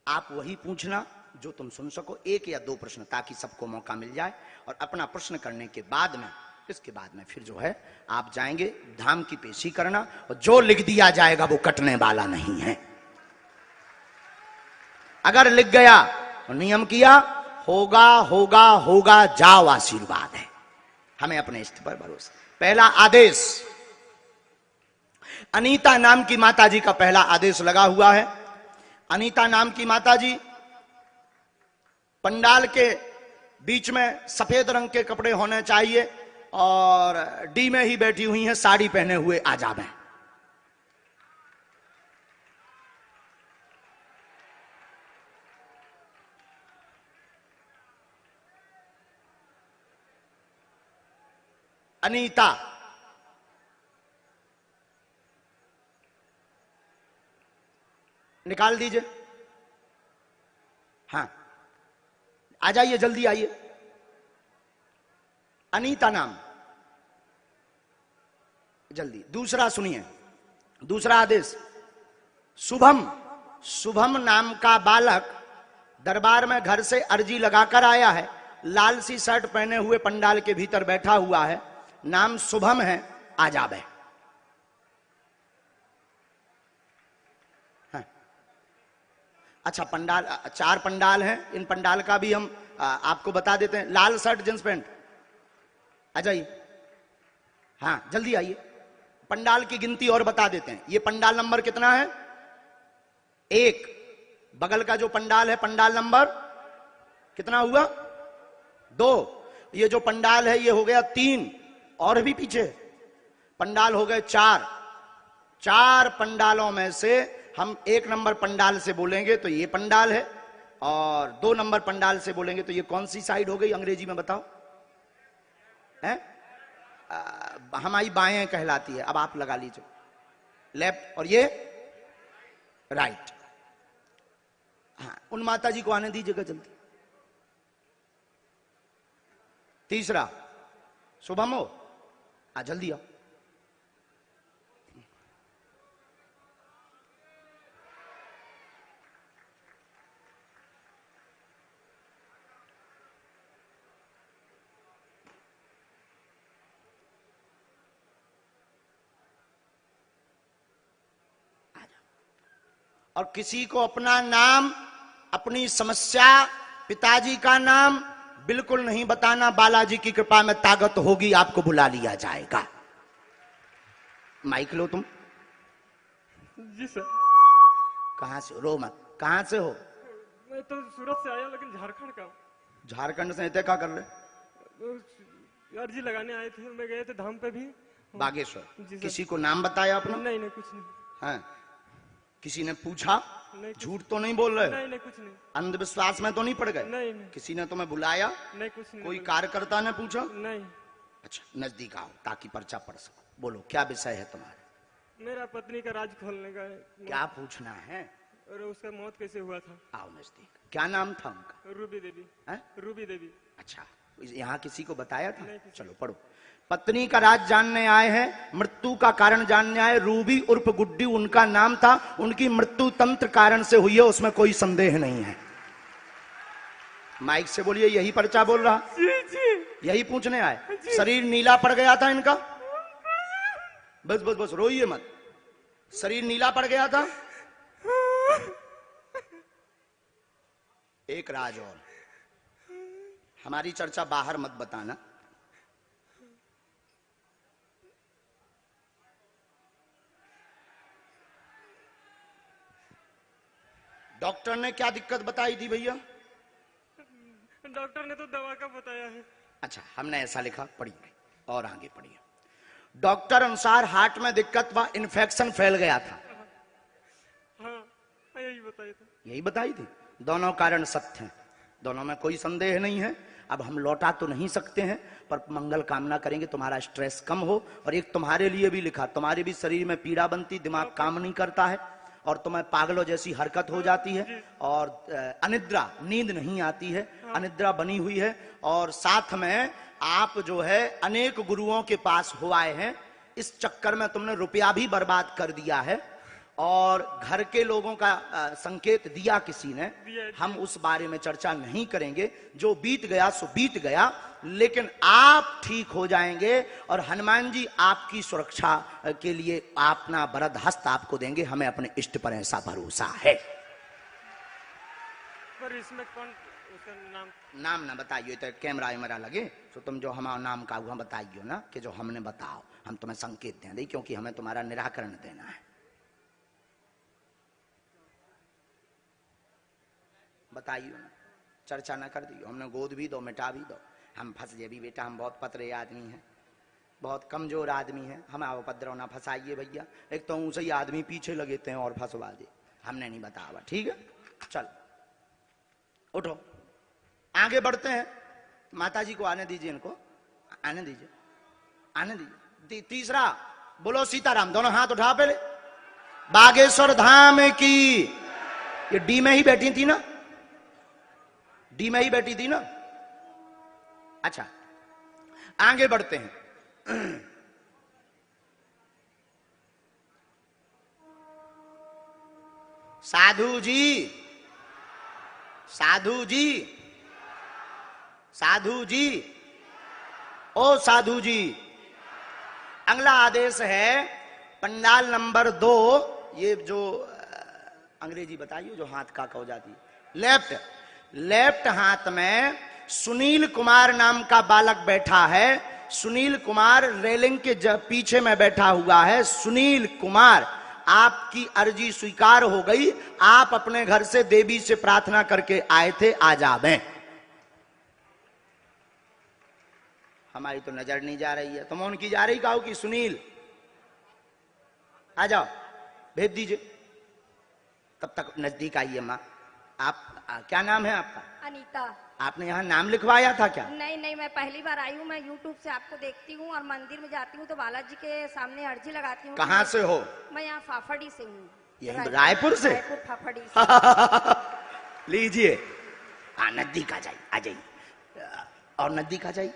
[SPEAKER 4] आप वही पूछना जो तुम सुन सको, एक या दो प्रश्न, ताकि सबको मौका मिल जाए। और अपना प्रश्न करने के बाद में, इसके बाद में फिर जो है आप जाएंगे धाम की पेशी करना, और जो लिख दिया जाएगा वो कटने वाला नहीं है। अगर लिख गया तो नियम किया, होगा होगा होगा, जाओ आशीर्वाद है। हमें अपने इष्ट पर भरोसा। पहला आदेश, अनीता नाम की माताजी का पहला आदेश लगा हुआ है। अनीता नाम की माताजी पंडाल के बीच में सफेद रंग के कपड़े होने चाहिए, और डी में ही बैठी हुई हैं, साड़ी पहने हुए आ जावे। अनीता, निकाल दीजिए। हाँ, आ जाइए, जल्दी आइए। अनीता नाम, जल्दी। दूसरा सुनिए, दूसरा आदेश, शुभम, शुभम नाम का बालक दरबार में घर से अर्जी लगाकर आया है, लाल सी शर्ट पहने हुए पंडाल के भीतर बैठा हुआ है, नाम शुभम है, आ जावे। अच्छा पंडाल, 4 पंडाल हैं, इन पंडाल का भी हम आपको बता देते हैं। लाल शर्ट जींस पैंट आ जाइए, हाँ जल्दी आइए। पंडाल की गिनती और बता देते हैं। ये पंडाल नंबर कितना है? 1। बगल का जो पंडाल है पंडाल नंबर कितना हुआ? 2। ये जो पंडाल है ये हो गया 3, और भी पीछे पंडाल हो गए 4। 4 पंडालों में से हम 1 नंबर पंडाल से बोलेंगे तो ये पंडाल है, और 2 नंबर पंडाल से बोलेंगे तो ये कौन सी साइड हो गई? अंग्रेजी में बताओ। है हमारी बाएं कहलाती है। अब आप लगा लीजिए, लेफ्ट और ये राइट। हाँ, उन माता जी को आने दीजिएगा जल्दी। तीसरा शुभम हो, जल्दी आओ। और किसी को अपना नाम, अपनी समस्या, पिताजी का नाम बिल्कुल नहीं बताना। बालाजी की कृपा में ताकत होगी, आपको बुला लिया जाएगा। माइक लो तुम।
[SPEAKER 5] जी सर।
[SPEAKER 4] कहां से? रो मत। कहां से हो?
[SPEAKER 5] मैं तो सूरत से आया, लेकिन झारखंड का।
[SPEAKER 4] झारखंड से? क्या कर रहे?
[SPEAKER 5] अर्जी लगाने आए थे, मैं गए थे धाम पे भी।
[SPEAKER 4] बागेश्वर। किसी को नाम बताया अपना?
[SPEAKER 5] नहीं नहीं कुछ नहीं।
[SPEAKER 4] हाँ, किसी ने पूछा?
[SPEAKER 5] नहीं।
[SPEAKER 4] झूठ तो नहीं बोल रहे?
[SPEAKER 5] नहीं नहीं कुछ नहीं।
[SPEAKER 4] अंधविश्वास में तो नहीं पड़ गए?
[SPEAKER 5] नहीं नहीं।
[SPEAKER 4] किसी ने तुम्हें बुलाया?
[SPEAKER 5] नहीं कुछ नहीं।
[SPEAKER 4] कोई कार्यकर्ता ने पूछा?
[SPEAKER 5] नहीं।
[SPEAKER 4] अच्छा, नजदीक आओ ताकि पर्चा पढ़ सको। बोलो क्या विषय है तुम्हारा?
[SPEAKER 5] मेरा पत्नी का राज खोलने का है।
[SPEAKER 4] क्या पूछना है?
[SPEAKER 5] और उसका मौत कैसे हुआ था?
[SPEAKER 4] आओ नजदीक। क्या नाम था उनका?
[SPEAKER 5] रूबी देवी। रूबी देवी।
[SPEAKER 4] अच्छा, यहाँ किसी को बताया था?
[SPEAKER 5] नहीं।
[SPEAKER 4] चलो पढ़ो। पत्नी का राज जानने आए हैं, मृत्यु का कारण जानने आए। रूबी उर्फ गुड्डी उनका नाम था। उनकी मृत्यु तंत्र कारण से हुई है, उसमें कोई संदेह नहीं है। माइक से बोलिए, यही पर्चा बोल रहा?
[SPEAKER 5] जी जी।
[SPEAKER 4] यही पूछने आए। शरीर नीला पड़ गया था इनका? बस बस बस, रोइए मत। शरीर नीला पड़ गया था? एक राज और, हमारी चर्चा बाहर मत बताना। डॉक्टर ने क्या दिक्कत बताई थी भैया?
[SPEAKER 5] डॉक्टर ने तो दवा का बताया है।
[SPEAKER 4] अच्छा, हमने ऐसा लिखा, पढ़िए और आगे पढ़िए। डॉक्टर अनुसार हार्ट में दिक्कत व इन्फेक्शन फैल गया था।
[SPEAKER 5] हाँ, यही बताई थी।
[SPEAKER 4] यही बताई थी। दोनों कारण सत्य हैं, दोनों में कोई संदेह नहीं है। अब हम लौटा तो नहीं सकते हैं, पर मंगल कामना करेंगे तुम्हारा स्ट्रेस कम हो। और एक तुम्हारे लिए भी लिखा, तुम्हारे भी शरीर में पीड़ा बनती, दिमाग काम नहीं करता है, और तुम्हें पागलों जैसी हरकत हो जाती है, और अनिद्रा, नींद नहीं आती है, अनिद्रा बनी हुई है। और साथ में आप जो है अनेक गुरुओं के पास हो आए हैं। इस चक्कर में तुमने रुपया भी बर्बाद कर दिया है, और घर के लोगों का संकेत दिया किसी ने। हम उस बारे में चर्चा नहीं करेंगे। जो बीत गया सो बीत गया, लेकिन आप ठीक हो जाएंगे, और हनुमान जी आपकी सुरक्षा के लिए अपना वरद हस्त आपको देंगे। हमें अपने इष्ट पर ऐसा भरोसा है।
[SPEAKER 5] पर इसमें कौन उसका
[SPEAKER 4] नाम ना बताइए, तो कैमरा वैमरा लगे तो तुम जो हमारा नाम का हुआ बताइयो ना, कि जो हमने बताओ, हम तुम्हें संकेत दें, क्योंकि हमें तुम्हारा निराकरण देना है। बताइयो ना, चर्चा ना कर दियो। हमने गोद भी दो, मिटा भी दो। हम फंस जे भी बेटा, हम बहुत पतरे आदमी हैं, बहुत कमजोर आदमी हैं। हम आओ उपद्रव ना फंसाइए भैया। एक तो ऊंचे ही आदमी पीछे लगेते हैं और फंसवा दे। हमने नहीं बताया, ठीक है? चल उठो, आगे बढ़ते हैं। माता जी को आने दीजिए, इनको आने दीजिए, आने दीजिए। तीसरा बोलो सीताराम। दोनों हाथ उठा पहले। बागेश्वर धाम की। ये डी में ही बैठी थी ना? डी में ही बैठी थी ना? अच्छा, आगे बढ़ते हैं। साधु जी, साधु जी, साधु जी, ओ साधु जी, अगला आदेश है पंडाल नंबर 2। ये जो अंग्रेजी बताइए जो हाथ का हो जाती है। लेफ्ट हाथ में सुनील कुमार नाम का बालक बैठा है। सुनील कुमार रेलिंग के पीछे में बैठा हुआ है। सुनील कुमार, आपकी अर्जी स्वीकार हो गई। आप अपने घर से देवी से प्रार्थना करके आए थे, आ जावें। हमारी तो नजर नहीं जा रही है, तो उनकी जा रही कहो कि सुनील आ जाओ, भेज दीजिए। तब तक नजदीक आइए माँ। आप क्या नाम है आपका?
[SPEAKER 6] अनीता।
[SPEAKER 4] आपने यहाँ नाम लिखवाया था क्या?
[SPEAKER 6] नहीं नहीं, मैं पहली बार आई हूँ। मैं YouTube से आपको देखती हूँ और मंदिर में जाती हूँ तो बालाजी के सामने अर्जी लगाती हूँ।
[SPEAKER 4] कहाँ से हो?
[SPEAKER 6] मैं यहाँ फाफड़ी से हूँ।
[SPEAKER 4] यही रायपुर से?
[SPEAKER 6] रायपुर फाफड़ी से।
[SPEAKER 4] लीजिए, नजदीक आ जाइए, और नजदीक आ जाइए।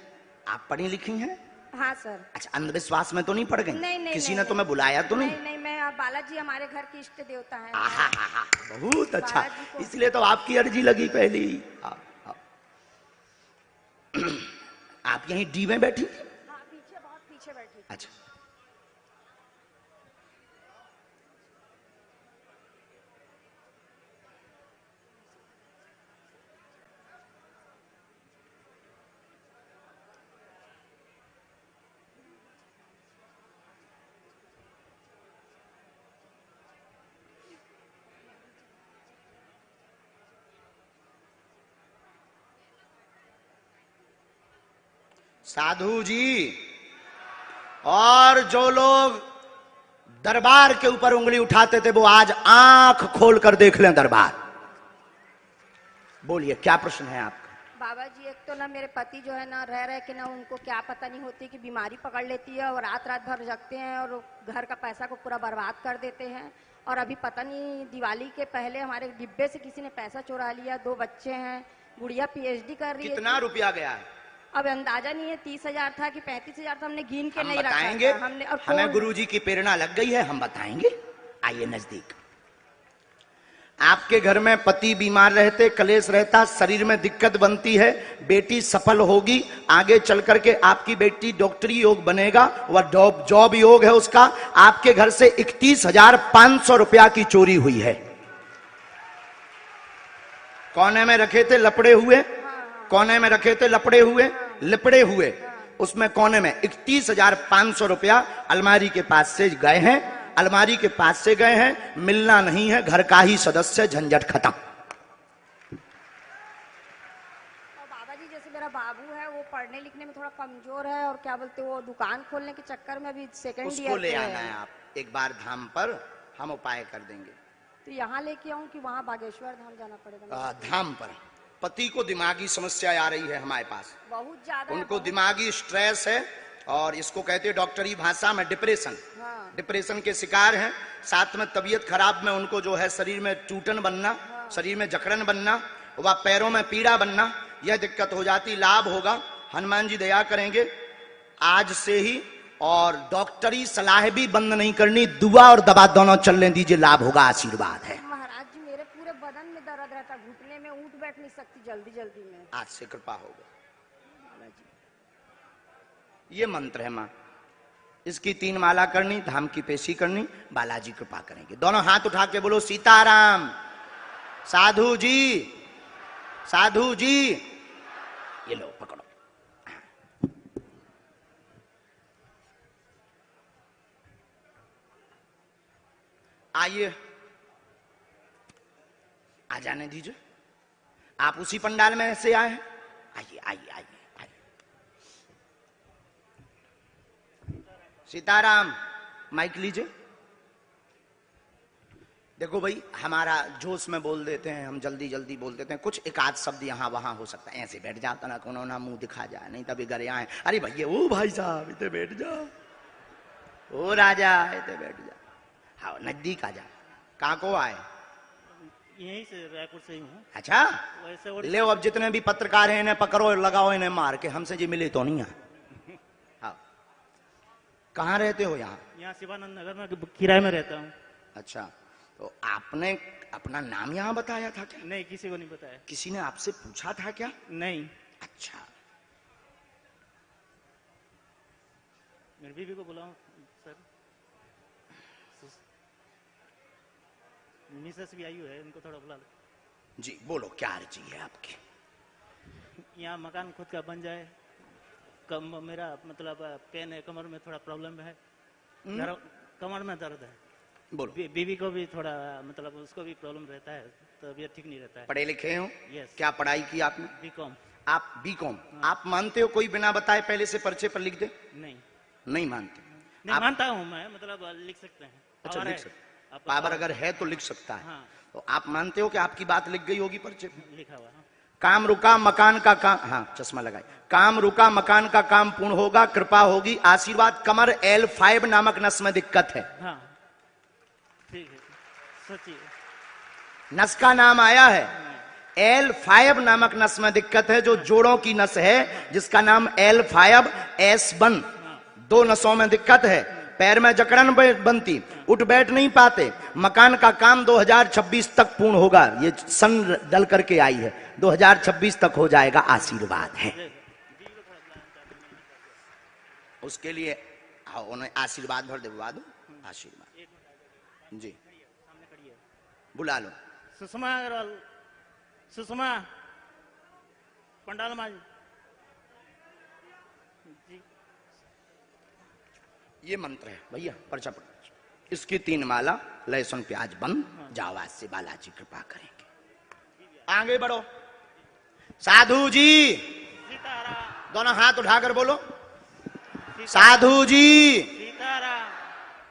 [SPEAKER 4] आप पढ़ी लिखी हैं?
[SPEAKER 6] हाँ सर।
[SPEAKER 4] अच्छा, अंधविश्वास में तो नहीं पड़ गई?
[SPEAKER 6] नहीं नहीं,
[SPEAKER 4] किसी
[SPEAKER 6] नहीं,
[SPEAKER 4] ने तुम्हें बुलाया तो नहीं?
[SPEAKER 6] नहीं नहीं, मैं बालाजी हमारे घर की इष्ट देवता है।
[SPEAKER 4] बहुत अच्छा, इसलिए तो आपकी अर्जी लगी पहली। आप यहीं डी में बैठी थी?
[SPEAKER 6] हाँ, पीछे, बहुत पीछे बैठी।
[SPEAKER 4] अच्छा, साधु जी और जो लोग दरबार के ऊपर उंगली उठाते थे वो आज आंख खोल कर देख लें दरबार। बोलिए, क्या प्रश्न है आपका?
[SPEAKER 6] बाबा जी, एक तो ना मेरे पति जो है ना रह के ना उनको क्या पता नहीं होती कि बीमारी पकड़ लेती है और रात रात भर जगते हैं और घर का पैसा को पूरा बर्बाद कर देते हैं। और अभी पता नहीं दिवाली के पहले हमारे डिब्बे से किसी ने पैसा चुरा लिया। 2 बच्चे हैं, गुड़िया PhD कर रही है।
[SPEAKER 4] कितना रुपया गया है?
[SPEAKER 6] अब अंदाजा नहीं है, 30,000 था कि 35,000 था, हमने गिन के नहीं रखा
[SPEAKER 4] बताएंगे?
[SPEAKER 6] था हमने। और
[SPEAKER 4] हमें गुरुजी की प्रेरणा लग गई है, हम बताएंगे। आइए नजदीक। आपके घर में पति बीमार रहते, कलेश रहता, शरीर में दिक्कत बनती है, बेटी सफल होगी, आगे चल करके आपकी बेटी डॉक्टरी योग बनेगा, वह जॉब योग है उसका। आपके घर से 31,500 रुपया की चोरी हुई है। कोने में रखे थे लपड़े हुए, कोने में रखे थे लपड़े हुए, लिपड़े हुए, उसमें कोने में 31,500 रुपया अलमारी के पास से गए हैं। अलमारी के पास से गए हैं, मिलना नहीं है, घर का ही सदस्य, झंझट खत्म।
[SPEAKER 6] और बाबा जी, जैसे मेरा बाबू है वो पढ़ने लिखने में थोड़ा कमजोर है और क्या बोलते वो दुकान खोलने के चक्कर में अभी सेकंड ईयर
[SPEAKER 4] उसको ले आना है आप एक बार धाम पर, हम उपाय कर देंगे।
[SPEAKER 6] तो यहाँ लेके आऊँ कि वहाँ बागेश्वर धाम जाना पड़ेगा?
[SPEAKER 4] धाम पर। पति को दिमागी समस्या आ रही है हमारे पास,
[SPEAKER 6] बहुत ज्यादा।
[SPEAKER 4] उनको दिमागी स्ट्रेस है और इसको कहते हैं डॉक्टरी भाषा में डिप्रेशन।
[SPEAKER 6] हाँ।
[SPEAKER 4] डिप्रेशन के शिकार हैं। साथ में तबीयत खराब में उनको जो है शरीर में टूटन बनना,
[SPEAKER 6] हाँ।
[SPEAKER 4] शरीर में जकड़न बनना, व पैरों में पीड़ा बनना, यह दिक्कत हो जाती। लाभ होगा, हनुमान जी दया करेंगे आज से ही। और डॉक्टरी सलाह भी बंद नहीं करनी, दुआ और दवा दोनों चलने दीजिए, लाभ होगा, आशीर्वाद है।
[SPEAKER 6] महाराज जी, मेरे पूरे बदन में दर्द रहता, घुटने में, उठ बैठ नहीं सकती जल्दी जल्दी में।
[SPEAKER 4] आज से कृपा होगा। ये मंत्र है मां, इसकी 3 माला करनी, धाम की पेशी करनी, बालाजी कृपा करेंगे। दोनों हाथ उठा के बोलो सीताराम। साधु जी, साधु जी, ये लो पकड़ो। आइए, आ जाने दीजिए। आप उसी पंडाल में से आए हैं? आइए आइए आइए आइए। सीताराम, माइक लीजिए। देखो भाई, हमारा जोश में बोल देते हैं, हम जल्दी जल्दी बोल देते हैं, कुछ एक आध शब्द यहाँ वहां हो सकता है। ऐसे बैठ जाता ना, कोनो ना मुंह दिखा जाए, नहीं तभी घर आए, अरे भैया ओ भाई साहब इतने बैठ जाओ, ओ राजा इतने बैठ जाओ। हाँ, नजदीक आ जा। कहाँ को आए?
[SPEAKER 5] यहीं से, रायपुर से ही हूँ।
[SPEAKER 4] अच्छा,
[SPEAKER 5] वैसे
[SPEAKER 4] ले अब जितने भी पत्रकार हैं इन्हें पकड़ो, लगाओ इन्हें मार के, हमसे जी मिले तो नहीं है। हाँ, कहाँ रहते हो? यहाँ
[SPEAKER 5] शिवानंद नगर में किराए में रहता हूँ।
[SPEAKER 4] अच्छा, तो आपने अपना नाम यहाँ बताया था क्या?
[SPEAKER 5] नहीं, किसी को नहीं बताया।
[SPEAKER 4] किसी ने आपसे पूछा था क्या?
[SPEAKER 5] नहीं।
[SPEAKER 4] अच्छा,
[SPEAKER 5] मेरी बीवी को बुलाऊं सर?
[SPEAKER 7] मिसेस भी आई हुई है, इनको थोड़ा बुला लो।
[SPEAKER 4] जी बोलो, क्या अर्जी है आपकी?
[SPEAKER 7] यहाँ मकान खुद का बन जाए। मेरा मतलब पेन है, कमर में थोड़ा प्रॉब्लम है, कमर में दर्द है।
[SPEAKER 4] बोलो।
[SPEAKER 7] बीवी को भी थोड़ा मतलब उसको भी प्रॉब्लम रहता है, तो अभी ठीक नहीं रहता है।
[SPEAKER 4] पढ़े लिखे हो?
[SPEAKER 7] यस।
[SPEAKER 4] क्या पढ़ाई की आपने?
[SPEAKER 7] बीकॉम।
[SPEAKER 4] आप बीकॉम? आप मानते हो कोई बिना बताए पहले से पर्चे पर लिख दे?
[SPEAKER 7] नहीं,
[SPEAKER 4] नहीं मानते?
[SPEAKER 7] नहीं मानता हूँ मैं, मतलब लिख सकते हैं।
[SPEAKER 4] अच्छा,
[SPEAKER 7] पावर
[SPEAKER 4] लिख
[SPEAKER 7] है।
[SPEAKER 4] सकते,
[SPEAKER 7] आपको
[SPEAKER 4] पावर अगर है तो लिख सकता है।
[SPEAKER 7] हाँ।
[SPEAKER 4] तो आप मानते हो कि आपकी बात लिख गई होगी पर्चे पे?
[SPEAKER 7] लिखा हुआ। हाँ।
[SPEAKER 4] काम रुका मकान का काम, हाँ चश्मा लगाए, काम रुका मकान का काम पूर्ण होगा, कृपा होगी, आशीर्वाद। कमर L5 नामक नस में दिक्कत है।
[SPEAKER 7] हाँ ठीक है, सच्ची है।
[SPEAKER 4] नस का नाम आया है, L5 नामक नस में दिक्कत है, जो जोड़ों की नस है, जिसका नाम L5 S1। दो नसों में दिक्कत है, पैर में जकड़न बनती, उठ बैठ नहीं पाते। मकान का काम 2026 तक पूर्ण होगा, ये सन डल करके आई है, 2026 तक हो जाएगा, आशीर्वाद है। उसके लिए हाँ, उन्हें आशीर्वाद भर दिलवा दो, आशीर्वाद। जी बुला लो।
[SPEAKER 7] सुषमा अग्रवाल, सुषमा पंडाल माँ जी।
[SPEAKER 4] ये मंत्र है भैया, पर्चा पढ़ो। इसकी 3 माला, लहसुन प्याज बंद, जाओ आज से बालाजी कृपा करेंगे। आगे बढ़ो। साधु जी,
[SPEAKER 7] सीताराम।
[SPEAKER 4] दोनों हाथ उठाकर बोलो, साधु जी।
[SPEAKER 7] सीताराम।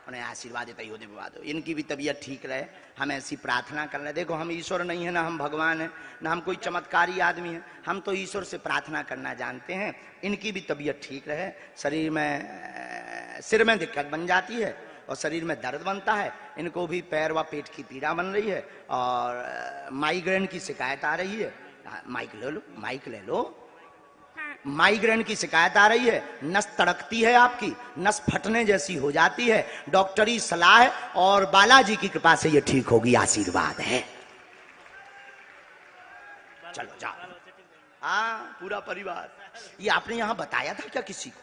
[SPEAKER 4] उन्हें आशीर्वाद देता ही हो दो। इनकी भी तबीयत ठीक रहे, हम ऐसी प्रार्थना कर रहे हैं। देखो हम ईश्वर नहीं है ना, हम भगवान है ना, हम कोई चमत्कारी आदमी है, हम तो ईश्वर से प्रार्थना करना जानते हैं। इनकी भी तबीयत ठीक रहे, शरीर में सिर में दिक्कत बन जाती है और शरीर में दर्द बनता है, इनको भी पैर व पेट की पीड़ा बन रही है और माइग्रेन की शिकायत आ रही है। माइक ले लो, माइक ले लो। माइग्रेन की शिकायत आ रही है, नस तड़कती है, आपकी नस फटने जैसी हो जाती है, डॉक्टरी सलाह है और बालाजी की कृपा से ये ठीक होगी, आशीर्वाद है। चलो जाओ। हाँ पूरा परिवार। ये आपने यहाँ बताया था क्या किसी को?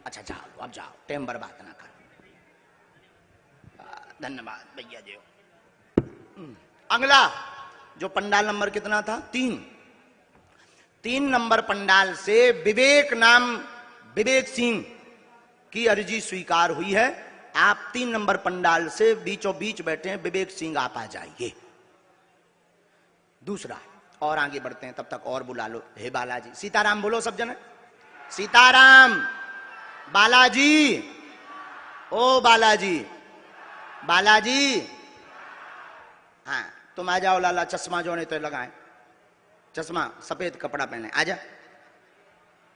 [SPEAKER 4] अच्छा जाओ, अब जाओ, टाइम बर्बाद ना करो। धन्यवाद भैया जी। अगला जो पंडाल नंबर कितना था? 3 नंबर पंडाल से विवेक नाम, विवेक सिंह की अर्जी स्वीकार हुई है। आप 3 नंबर पंडाल से बीचों बीच बैठे हैं, विवेक सिंह आप आ जाइए। दूसरा और आगे बढ़ते हैं, तब तक और बुला लो। हे बालाजी, सीताराम बोलो सब जने, सीताराम। बालाजी, ओ बालाजी, बालाजी। हाँ तुम आ जाओ लाला, चश्मा जो ने तो लगाए, चश्मा सफेद कपड़ा पहने, आजा।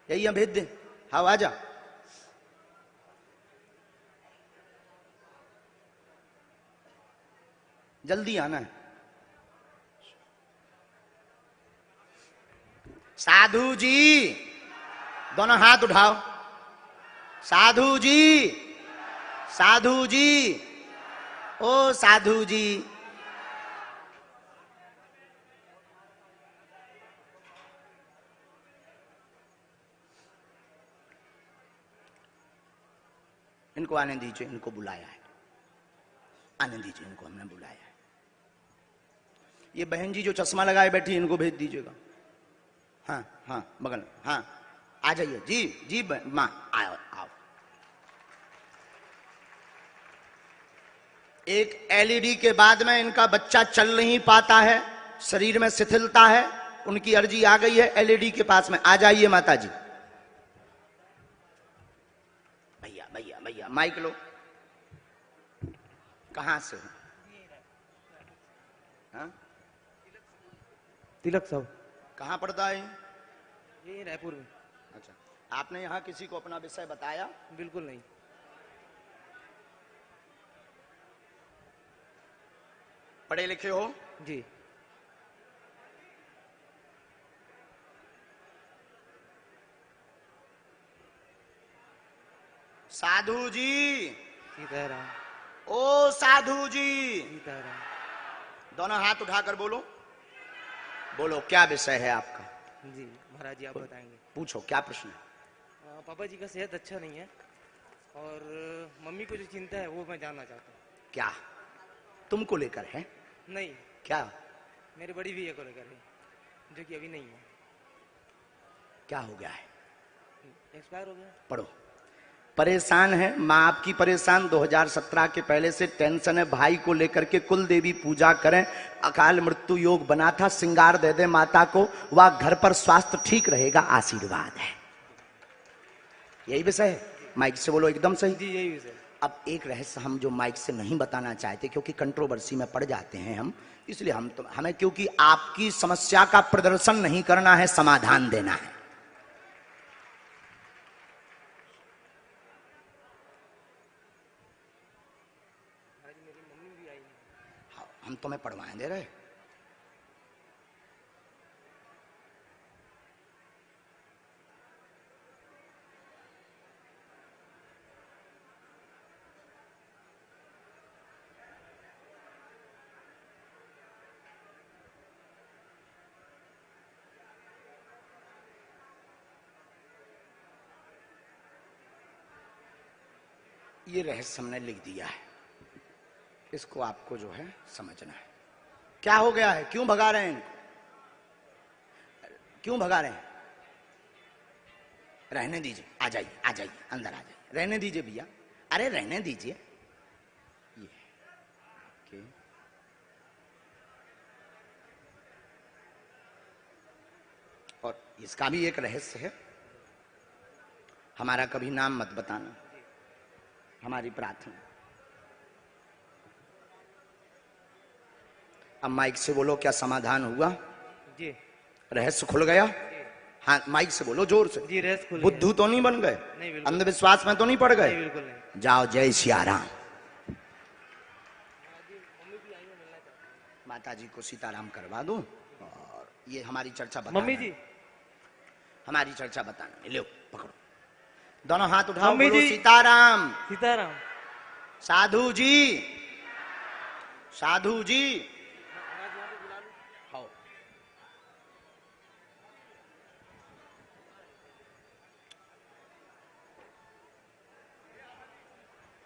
[SPEAKER 4] यही हम भेज दे। हाँ आजा। जल्दी आना है। साधु जी, दोनों हाथ उठाओ। साधु जी, साधु जी, ओ साधु जी। इनको आने दीजिए, इनको बुलाया है, आने दीजिए, इनको हमने बुलाया है। ये बहन जी जो चश्मा लगाए बैठी, इनको भेज दीजिएगा। हाँ हाँ बगल, हाँ आ जाइए जी। जी माँ आओ आओ। एक एलईडी के बाद में इनका बच्चा चल नहीं पाता है, शरीर में शिथिलता है, उनकी अर्जी आ गई है एलईडी के पास में। आ जाइए माता जी। भैया भैया भैया माइक लो। कहां से? हाँ?
[SPEAKER 1] तिलक साहब।
[SPEAKER 4] कहाँ पड़ता है?
[SPEAKER 1] ये रायपुर में।
[SPEAKER 4] अच्छा, आपने यहाँ किसी को अपना विषय बताया?
[SPEAKER 1] बिल्कुल नहीं।
[SPEAKER 4] पढ़े लिखे हो?
[SPEAKER 1] जी।
[SPEAKER 4] साधु जी,
[SPEAKER 1] सीताराम।
[SPEAKER 4] ओ साधु जी,
[SPEAKER 1] सीताराम।
[SPEAKER 4] दोनों हाथ उठाकर बोलो। बोलो क्या विषय है आपका?
[SPEAKER 1] जी महाराज जी, आप बताएंगे।
[SPEAKER 4] पूछो क्या प्रश्न है?
[SPEAKER 1] पापा जी का सेहत अच्छा नहीं है और मम्मी को जो चिंता है वो मैं जानना चाहता हूँ।
[SPEAKER 4] क्या तुमको लेकर है?
[SPEAKER 8] नहीं,
[SPEAKER 4] क्या
[SPEAKER 8] मेरी बड़ी भैया को लेकर है, जो कि अभी नहीं है,
[SPEAKER 4] क्या हो गया है?
[SPEAKER 8] एक्सपायर हो गया।
[SPEAKER 4] पढ़ो। परेशान है माँ आपकी, परेशान 2017 के पहले से टेंशन है भाई को लेकर के। कुल देवी पूजा करें, अकाल मृत्यु योग बना था, श्रृंगार दे दे माता को, वह घर पर स्वास्थ्य ठीक रहेगा, आशीर्वाद है। यही विषय है, माइक से बोलो एकदम सही।
[SPEAKER 8] जी यही विषय।
[SPEAKER 4] अब एक रहस्य हम जो माइक से नहीं बताना चाहते क्योंकि कंट्रोवर्सी में पड़ जाते हैं हम, इसलिए हमें क्योंकि आपकी समस्या का प्रदर्शन नहीं करना है, समाधान देना है। हम तुम्हें पढ़वाएं दे रहे। ये रहस्य हमने लिख दिया है, इसको आपको जो है समझना है। क्या हो गया है, क्यों भगा रहे हैं इनको, क्यों भगा रहे हैं? रहने दीजिए, आ जाइए, आ जाइए, अंदर आ जाइए, रहने दीजिए भैया, अरे रहने दीजिए। ये ओके, और इसका भी एक रहस्य है, हमारा कभी नाम मत बताना, हमारी प्रार्थना। अब माइक से बोलो, क्या समाधान हुआ?
[SPEAKER 8] जी।
[SPEAKER 4] रहस्य खुल गया? हाँ माइक से बोलो जोर से।
[SPEAKER 8] जी रहस्य खुल गया।
[SPEAKER 4] बुद्धू तो नहीं बन गए?
[SPEAKER 8] नहीं बिल्कुल।
[SPEAKER 4] अंधविश्वास में तो नहीं पड़ गए?
[SPEAKER 8] नहीं बिल्कुल नहीं।
[SPEAKER 4] जाओ, जय सियाराम। माता जी को सीताराम करवा दो, और ये हमारी चर्चा बताना।
[SPEAKER 8] मम्मी जी,
[SPEAKER 4] हमारी चर्चा बताना। लो पकड़ो, दोनों हाथ उठाओ,
[SPEAKER 8] मम्मी
[SPEAKER 4] बोलो
[SPEAKER 8] जी।
[SPEAKER 4] सीताराम।
[SPEAKER 8] सीताराम।
[SPEAKER 4] साधु जी, साधु जी, आओ।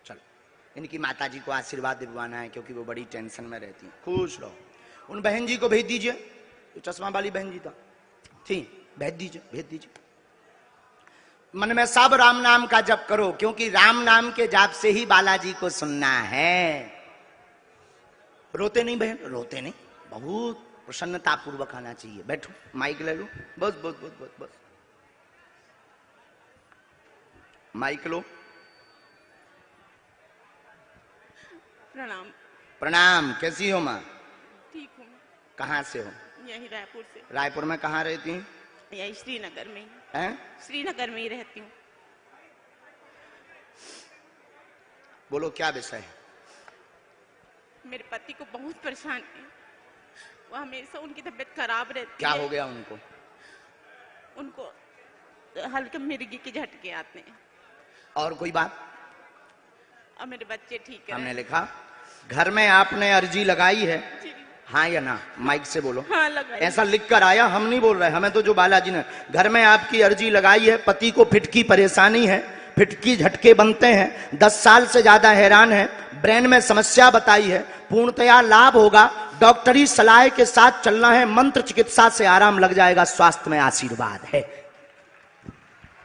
[SPEAKER 4] चलो, इनकी माता जी को आशीर्वाद दिलवाना है क्योंकि वो बड़ी टेंशन में रहती हैं। खुश रहो। उन बहन जी को भेज दीजिए, जो चश्मा वाली बहन जी थी, भेज दीजिए, भेज दीजिए। मन में सब राम नाम का जप करो, क्योंकि राम नाम के जाप से ही बालाजी को सुनना है। रोते नहीं बहन, रोते नहीं, बहुत प्रसन्नता पूर्वक आना चाहिए। बैठो, माइक ले लो, बस बस बस बस बस, माइक लो।
[SPEAKER 9] प्रणाम।
[SPEAKER 4] प्रणाम, कैसी हो माँ?
[SPEAKER 9] ठीक हूँ।
[SPEAKER 4] कहाँ से हो?
[SPEAKER 9] यही रायपुर से।
[SPEAKER 4] रायपुर में कहाँ रहती हैं?
[SPEAKER 9] यही श्रीनगर में ही।
[SPEAKER 4] हैं?
[SPEAKER 9] श्रीनगर में ही रहती हूँ।
[SPEAKER 4] बोलो क्या विषय है?
[SPEAKER 9] मेरे पति को बहुत परेशानी है, वो हमेशा उनकी तबीयत खराब रहती
[SPEAKER 4] क्या
[SPEAKER 9] है।
[SPEAKER 4] हो गया उनको?
[SPEAKER 9] उनको हल्के मिर्गी के झटके आते हैं।
[SPEAKER 4] और कोई बात?
[SPEAKER 9] और मेरे बच्चे ठीक है।
[SPEAKER 4] हमने लिखा, घर में आपने अर्जी लगाई है,
[SPEAKER 9] जी।
[SPEAKER 4] हाँ या ना? माइक से बोलो।
[SPEAKER 9] हाँ लगाई।
[SPEAKER 4] ऐसा लिख कर आया, हम नहीं बोल रहे, हमें तो जो बालाजी ने, घर में आपकी अर्जी लगाई है, पति को फिट की परेशानी है, फिटकी झटके बनते हैं, 10 साल से ज्यादा हैरान है, ब्रेन में समस्या बताई है, पूर्णतया लाभ होगा, डॉक्टरी सलाह के साथ चलना है, मंत्र चिकित्सा से आराम लग जाएगा, स्वास्थ्य में आशीर्वाद है।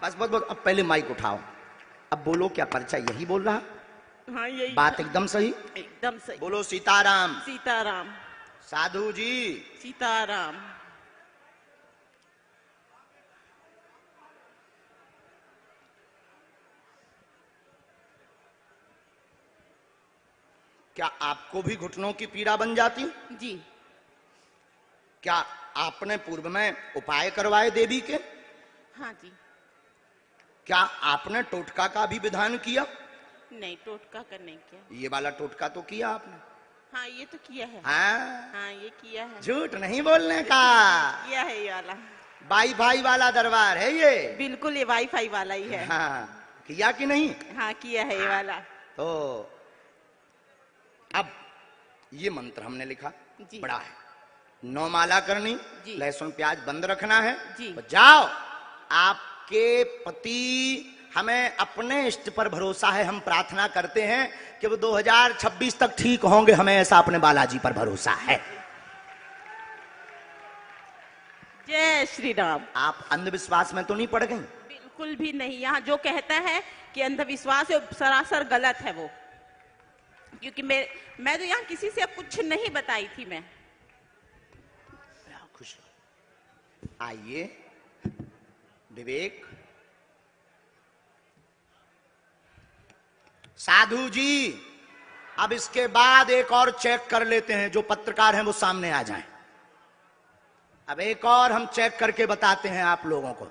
[SPEAKER 4] बस बस बस, अब पहले माइक उठाओ, अब बोलो क्या पर्चा यही बोल रहा?
[SPEAKER 9] हाँ यही
[SPEAKER 4] बात एकदम सही,
[SPEAKER 9] एकदम सही।
[SPEAKER 4] बोलो सीताराम।
[SPEAKER 9] सीताराम।
[SPEAKER 4] साधु जी,
[SPEAKER 9] सीताराम।
[SPEAKER 4] क्या आपको भी घुटनों की पीड़ा बन जाती?
[SPEAKER 9] जी।
[SPEAKER 4] क्या आपने पूर्व में उपाय करवाए देवी के?
[SPEAKER 9] हाँ जी।
[SPEAKER 4] क्या आपने टोटका का भी विधान किया?
[SPEAKER 9] नहीं, टोटका कर नहीं किया।
[SPEAKER 4] ये वाला टोटका तो किया आपने?
[SPEAKER 9] हाँ ये तो किया है।
[SPEAKER 4] हाँ,
[SPEAKER 9] हाँ ये किया है।
[SPEAKER 4] झूठ नहीं बोलने का।
[SPEAKER 9] किया है ये वाला।
[SPEAKER 4] वाईफाई वाला दरबार है ये।
[SPEAKER 9] बिल्कुल ये वाईफाई वाला ही है।
[SPEAKER 4] हाँ, किया कि नहीं?
[SPEAKER 9] हाँ किया है ये वाला।
[SPEAKER 4] तो अब ये मंत्र हमने लिखा,
[SPEAKER 9] जी।
[SPEAKER 4] बड़ा है, 9 माला करनी,
[SPEAKER 9] जी।
[SPEAKER 4] लहसुन प्याज बंद रखना है।
[SPEAKER 9] जी।
[SPEAKER 4] तो जाओ, आपके पति हमें अपने इष्ट पर भरोसा है। हम प्रार्थना करते हैं कि वो 2026 तक ठीक होंगे, हमें ऐसा अपने बालाजी पर भरोसा है।
[SPEAKER 9] जय श्री राम।
[SPEAKER 4] आप अंधविश्वास में तो नहीं पड़ गई?
[SPEAKER 9] बिल्कुल भी नहीं। यहाँ जो कहता है कि अंधविश्वास है सरासर गलत है वो, क्योंकि मैं तो यहाँ किसी से अब कुछ नहीं बताई थी। मैं
[SPEAKER 4] खुश आइए विवेक साधु जी, अब इसके बाद एक और चेक कर लेते हैं। जो पत्रकार हैं वो सामने आ जाएं। अब एक और हम चेक करके बताते हैं आप लोगों को।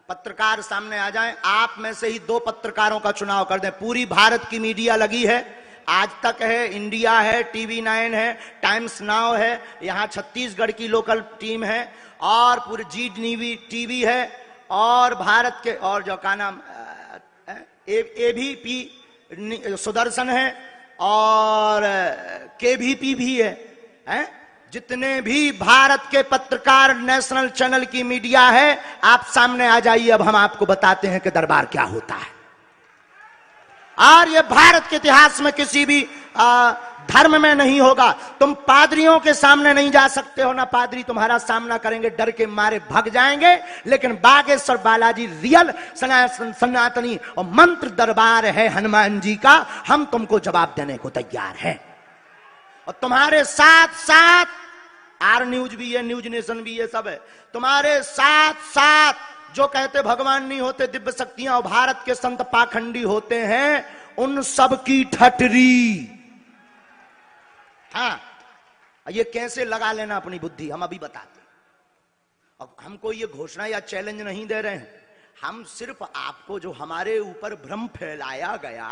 [SPEAKER 4] पत्रकार सामने आ जाएं। आप में से ही 2 पत्रकारों का चुनाव कर दें। पूरी भारत की मीडिया लगी है, आज तक है, इंडिया है, टीवी 9 है, टाइम्स नाउ है, यहाँ छत्तीसगढ़ की लोकल टीम है, और पूरी जी टीवी है, और भारत के और जो का नाम एबीपी सुदर्शन है, और केवीपी भी है। जितने भी भारत के पत्रकार नेशनल चैनल की मीडिया है, आप सामने आ जाइए। अब हम आपको बताते हैं कि दरबार क्या होता है। और ये भारत के इतिहास में किसी भी धर्म में नहीं होगा। तुम पादरियों के सामने नहीं जा सकते हो, ना पादरी तुम्हारा सामना करेंगे, डर के मारे भाग जाएंगे। लेकिन बागेश्वर बालाजी रियल सनातनी और मंत्र दरबार है हनुमान जी का। हम तुमको जवाब देने को तैयार हैं। और तुम्हारे साथ साथ आर न्यूज भी है, न्यूज नेशन भी है, सब है। तुम्हारे साथ साथ जो कहते भगवान नहीं होते, दिव्य शक्तियां और भारत के संत पाखंडी होते हैं, उन सब की ठटरी। हाँ, ये कैसे लगा लेना अपनी बुद्धि, हम अभी बताते हैं। अब हमको ये घोषणा या चैलेंज नहीं दे रहे हैं, हम सिर्फ आपको जो हमारे ऊपर भ्रम फैलाया गया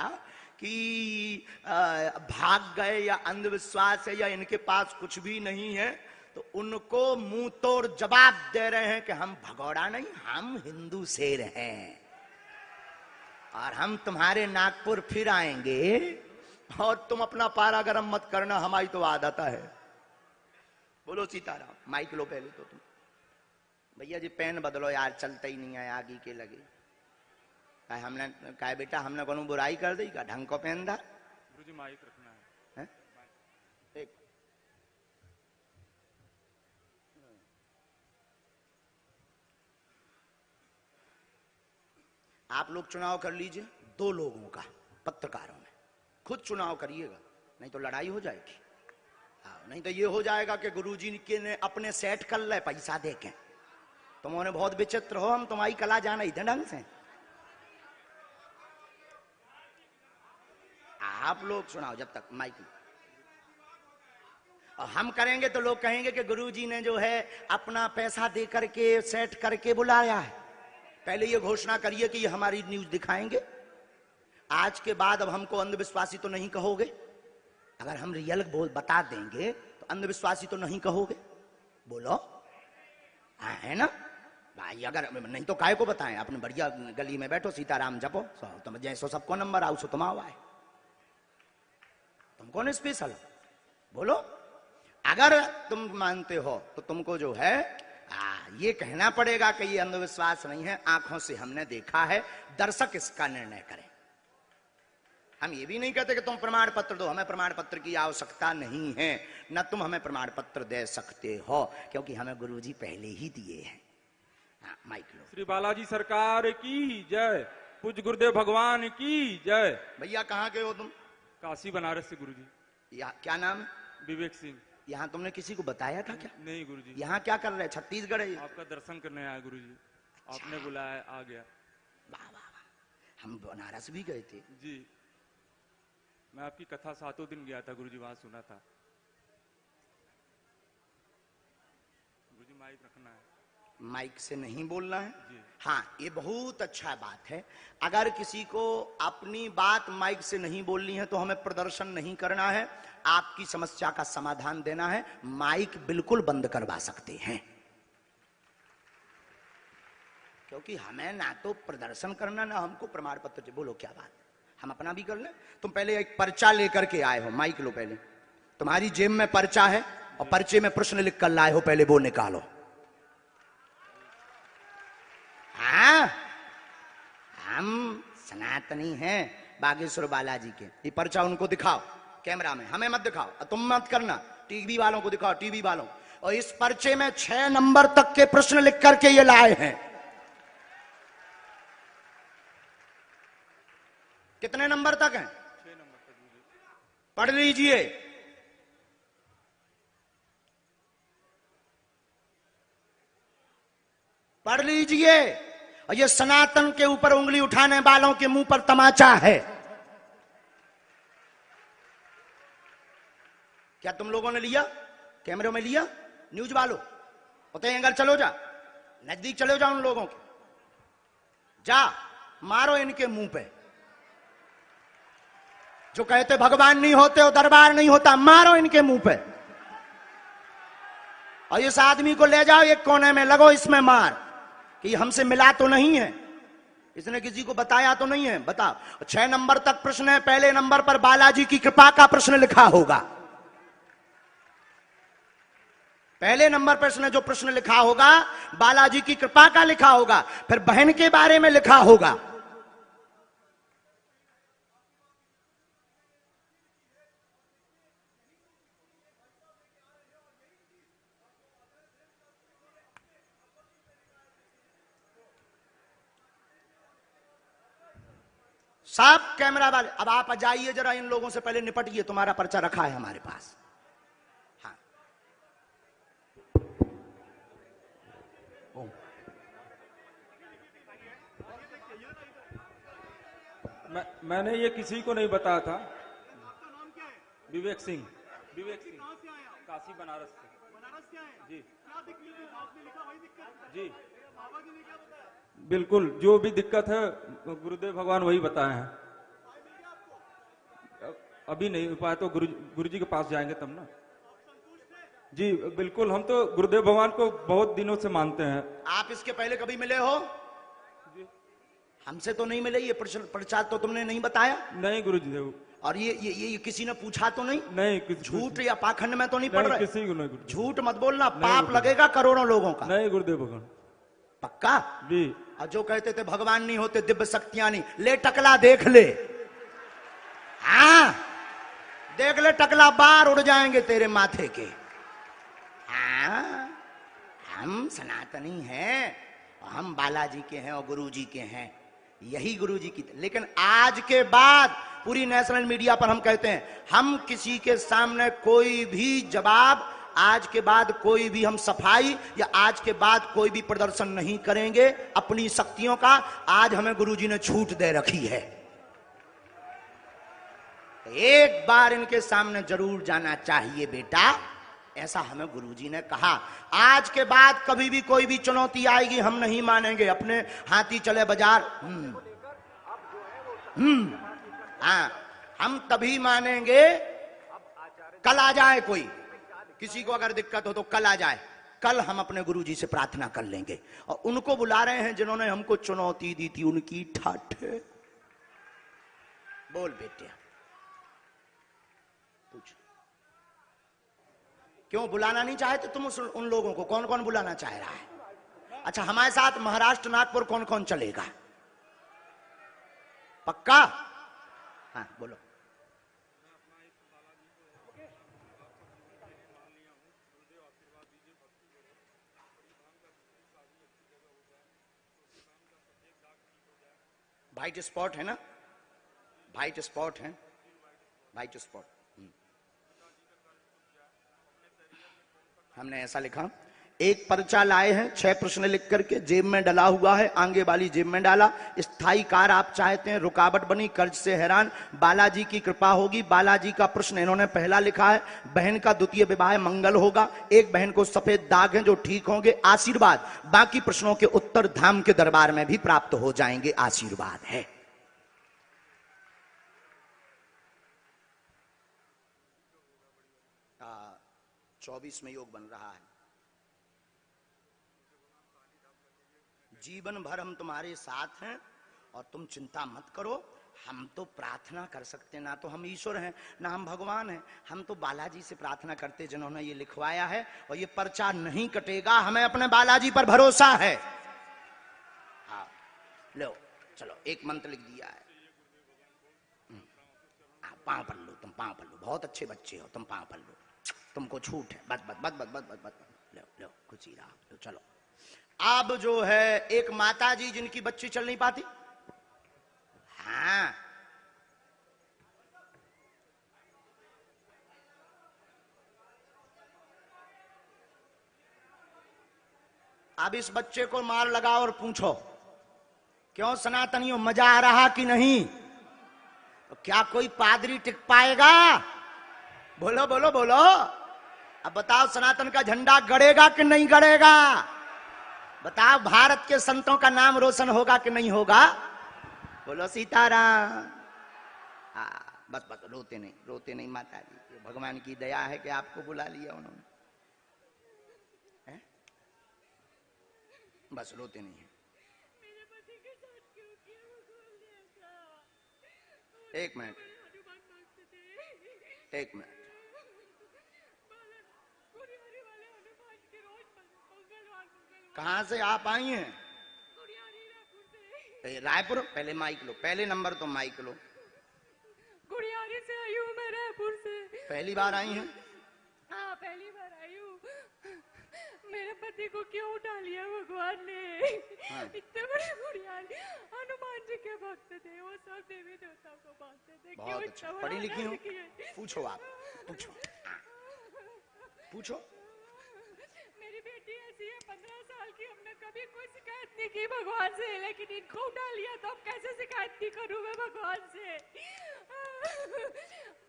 [SPEAKER 4] कि भाग गए या अंधविश्वास है या इनके पास कुछ भी नहीं है, तो उनको मुंह तोड़ जवाब दे रहे हैं कि हम भगोड़ा नहीं, हम हिंदू शेर हैं। और हम तुम्हारे नागपुर फिर आएंगे, और तुम अपना पारा गरम मत करना, हमारी तो आदत है। बोलो सीताराम। माइक लो पहले तो तुम। भैया जी पेन बदलो यार, चलता ही नहीं है, आगे के लगे। हमने कहा बेटा हमने कोनो बुराई कर दी का, ढंग को पेन दा।
[SPEAKER 5] गुरुजी माइक रखना है।
[SPEAKER 4] एक आप लोग चुनाव कर लीजिए 2 लोगों का, पत्रकारों में। खुद चुनाव करिएगा, नहीं तो लड़ाई हो जाएगी। नहीं तो ये हो जाएगा कि गुरुजी के ने अपने सेट कर ले पैसा देके। तुमने बहुत विचित्र हो, हम तुम्हारी कला जाना ही थे ढंग से। आप लोग सुनाओ जब तक माइक में। और हम करेंगे तो लोग कहेंगे कि गुरुजी ने जो है अपना पैसा दे करके सेट करके बुलाया है। पहले ये घोषणा करिए कि ये हमारी न्यूज दिखाएंगे। आज के बाद अब हमको अंधविश्वासी तो नहीं कहोगे। अगर हम रियल बता देंगे तो अंधविश्वासी तो नहीं कहोगे। बोलो है ना भाई? अगर नहीं तो काहे को बताएं? अपने बढ़िया गली में बैठो, सीताराम जपो, तुम जैसो सबको नंबर आओ सो तुम आओ आए। तुम कौन स्पेशल? बोलो। अगर तुम मानते हो तो तुमको जो है ये कहना पड़ेगा कि ये अंधविश्वास नहीं है, आंखों से हमने देखा है, दर्शक इसका निर्णय करें। हम ये भी नहीं कहते कि तुम प्रमाण पत्र दो, हमें प्रमाण पत्र की आवश्यकता नहीं है, न तुम हमें प्रमाण पत्र दे सकते हो, क्योंकि हमें गुरुजी पहले ही दिए हैं। माइक लो।
[SPEAKER 5] श्री बालाजी सरकार की जय, पूज्य गुरुदेव भगवान की जय।
[SPEAKER 4] भैया कहाँ के हो तुम?
[SPEAKER 5] काशी बनारस से गुरुजी।
[SPEAKER 4] क्या नाम?
[SPEAKER 5] विवेक सिंह।
[SPEAKER 4] यहाँ तुमने किसी को बताया था क्या?
[SPEAKER 5] नहीं गुरुजी।
[SPEAKER 4] यहाँ क्या कर रहे हैं? छत्तीसगढ़ है।
[SPEAKER 5] आपका दर्शन करने आया गुरुजी। आपने बुलाया, आ गया।
[SPEAKER 4] वाह वाह वाह। हम बनारस भी गए थे
[SPEAKER 5] जी। मैं आपकी कथा 7 दिन गया था गुरुजी, वहां सुना था। गुरुजी माइक रखना है।
[SPEAKER 4] माइक से नहीं बोलना है। हाँ, ये बहुत अच्छा बात है। अगर किसी को अपनी बात माइक से नहीं बोलनी है तो हमें प्रदर्शन नहीं करना है, आपकी समस्या का समाधान देना है। माइक बिल्कुल बंद करवा सकते हैं, क्योंकि हमें ना तो प्रदर्शन करना ना हमको प्रमाण पत्र चाहिए। बोलो क्या बात? हम अपना भी कर लें। तुम पहले एक पर्चा लेकर के आए हो, माइक लो पहले। तुम्हारी जेब में पर्चा है और पर्चे में प्रश्न लिख कर लाए हो, पहले वो निकालो। हाँ, हम सनातनी हैं बागेश्वर बालाजी के। ये पर्चा उनको दिखाओ कैमरा में, हमें मत दिखाओ, तुम मत करना, टीवी वालों को दिखाओ, टीवी वालों। और इस पर्चे में 6 नंबर तक के प्रश्न लिख करके ये लाए हैं। कितने नंबर तक हैं?
[SPEAKER 5] 6 नंबर तक।
[SPEAKER 4] पढ़ लीजिए। पढ़ लीजिए। और ये सनातन के ऊपर उंगली उठाने वालों के मुंह पर तमाचा है। क्या तुम लोगों ने लिया? कैमरे में लिया? न्यूज वालों होते एंगल चलो जा, नजदीक चलो जा उन लोगों के, जा मारो इनके मुंह पे। जो कहते भगवान नहीं होते हो, दरबार नहीं होता, मारो इनके मुंह पे। और इस आदमी को ले जाओ एक कोने में, लगो इसमें मार कि हमसे मिला तो नहीं है, इसने किसी को बताया तो नहीं है। बताओ। 6 नंबर तक प्रश्न है। पहले नंबर पर बालाजी की कृपा का प्रश्न लिखा होगा। पहले नंबर पर इसने जो प्रश्न लिखा होगा बालाजी की कृपा का लिखा होगा। फिर बहन के बारे में लिखा होगा। सब कैमरा वाले अब आप जाइए जरा, इन लोगों से पहले निपटिए। तुम्हारा पर्चा रखा है हमारे पास। हाँ।
[SPEAKER 5] मैंने ये किसी को नहीं बताया था। विवेक सिंह। विवेक सिंह काशी बनारस से। बनारस क्या है? जी जी बिल्कुल, जो भी दिक्कत है गुरुदेव भगवान वही बताए हैं। अभी नहीं हो पाया तो गुरुजी के पास जाएंगे तब ना। जी बिल्कुल, हम तो गुरुदेव भगवान को बहुत दिनों से मानते हैं।
[SPEAKER 4] आप इसके पहले कभी मिले हो? हमसे तो नहीं मिले। ये पर्चा तो तुमने नहीं बताया?
[SPEAKER 5] नहीं गुरुजी।
[SPEAKER 4] और ये किसी ने पूछा तो नहीं?
[SPEAKER 5] नहीं।
[SPEAKER 4] झूठ या पाखंड में तो नहीं पड़ रहे?
[SPEAKER 5] किसी को नहीं।
[SPEAKER 4] झूठ मत बोलना, पाप लगेगा करोड़ों लोगों का।
[SPEAKER 5] नहीं गुरुदेव भगवान।
[SPEAKER 4] पक्का?
[SPEAKER 5] जी।
[SPEAKER 4] और जो कहते थे भगवान नहीं होते, दिव्य शक्तियां नहीं, ले टकला देख ले। हाँ देख ले टकला, बार उड़ जाएंगे तेरे माथे के। हाँ हम सनातनी हैं, हम बालाजी के हैं और गुरुजी के हैं। यही गुरुजी की। लेकिन आज के बाद पूरी नेशनल मीडिया पर हम कहते हैं, हम किसी के सामने कोई भी जवाब, आज के बाद कोई भी हम सफाई या आज के बाद कोई भी प्रदर्शन नहीं करेंगे अपनी शक्तियों का। आज हमें गुरुजी ने छूट दे रखी है। एक बार इनके सामने जरूर जाना चाहिए बेटा, ऐसा हमें गुरुजी ने कहा। आज के बाद कभी भी कोई भी चुनौती आएगी हम नहीं मानेंगे। अपने हाथी चले बाजार। हाँ हम तभी मानेंगे कल आ जाए कोई, किसी को अगर दिक्कत हो तो कल आ जाए। कल हम अपने गुरुजी से प्रार्थना कर लेंगे। और उनको बुला रहे हैं जिन्होंने हमको चुनौती दी थी, उनकी ठाठ। बोल बेटे पूछ, क्यों बुलाना नहीं चाहते तुम उन लोगों को? कौन कौन बुलाना चाह रहा है? अच्छा हमारे साथ महाराष्ट्र नागपुर कौन कौन चलेगा? पक्का? हाँ बोलो। व्हाइट स्पॉट है ना? व्हाइट स्पॉट है, व्हाइट स्पॉट। हमने ऐसा लिखा। एक पर्चा लाए हैं 6 प्रश्न लिख करके, जेब में डला हुआ है, आगे वाली जेब में डाला। स्थायी कार आप चाहते हैं, रुकावट बनी, कर्ज से हैरान, बालाजी की कृपा होगी। बालाजी का प्रश्न इन्होंने पहला लिखा है। बहन का द्वितीय विवाह मंगल होगा। एक बहन को सफेद दाग हैं जो ठीक होंगे, आशीर्वाद। बाकी प्रश्नों के उत्तर धाम के दरबार में भी प्राप्त हो जाएंगे, आशीर्वाद है। आ, 24 में योग बन रहा है। जीवन भर हम तुम्हारे साथ हैं और तुम चिंता मत करो। हम तो प्रार्थना कर सकते हैं, ना तो हम ईश्वर हैं ना हम भगवान हैं। हम तो बालाजी से प्रार्थना करते जिन्होंने ये लिखवाया है। और ये पर्चा नहीं कटेगा, हमें अपने बालाजी पर भरोसा है। हाँ लो चलो एक मंत्र लिख दिया है। पाँव पढ़ लो, तुम पाँव पढ़ लो, बहुत अच्छे बच्चे हो, तुम पाँव पढ़ लो, तुमको छूट है, बस बस बस बस बस बस बस, लो लो खुशी रहा, लो चलो। अब जो है एक माता जी जिनकी बच्ची चल नहीं पाती, हाँ अब इस बच्चे को मार लगाओ और पूछो क्यों सनातनियों मजा आ रहा कि नहीं? तो क्या कोई पादरी टिक पाएगा? बोलो बोलो बोलो। अब बताओ सनातन का झंडा गड़ेगा कि नहीं गड़ेगा? बताओ भारत के संतों का नाम रोशन होगा कि नहीं होगा? बोलो सीताराम। बस बस रोते नहीं माता जी, भगवान की दया है कि आपको बुला लिया उन्होंने, बस रोते नहीं है। एक मिनट एक मिनट, कहां से आप आई हैं? रायपुर। पहले माइक लो, पहले नंबर तो माइक लो।
[SPEAKER 10] गुड़ियारी से आई हूँ मैं, रायपुर से।
[SPEAKER 4] पहली बार आई हैं?
[SPEAKER 10] हाँ पहली बार आई हूँ। मेरे पति को क्यों उठा लिया भगवान ने? हाँ। इतने बड़े गुड़ियारी, हनुमान जी के भक्त थे, वो सब देवी देवताओं को मानते थे।
[SPEAKER 4] बहुत अच्छा, पढ़ी लिखी हो? पूछो आप, पूछो पूछो।
[SPEAKER 10] मेरी बेटी ऐसी है 15 साल की, हमने कभी कोई शिकायत नहीं की भगवान से, लेकिन इनको उठा लिया तो अब कैसे शिकायत नहीं करूं मैं भगवान से?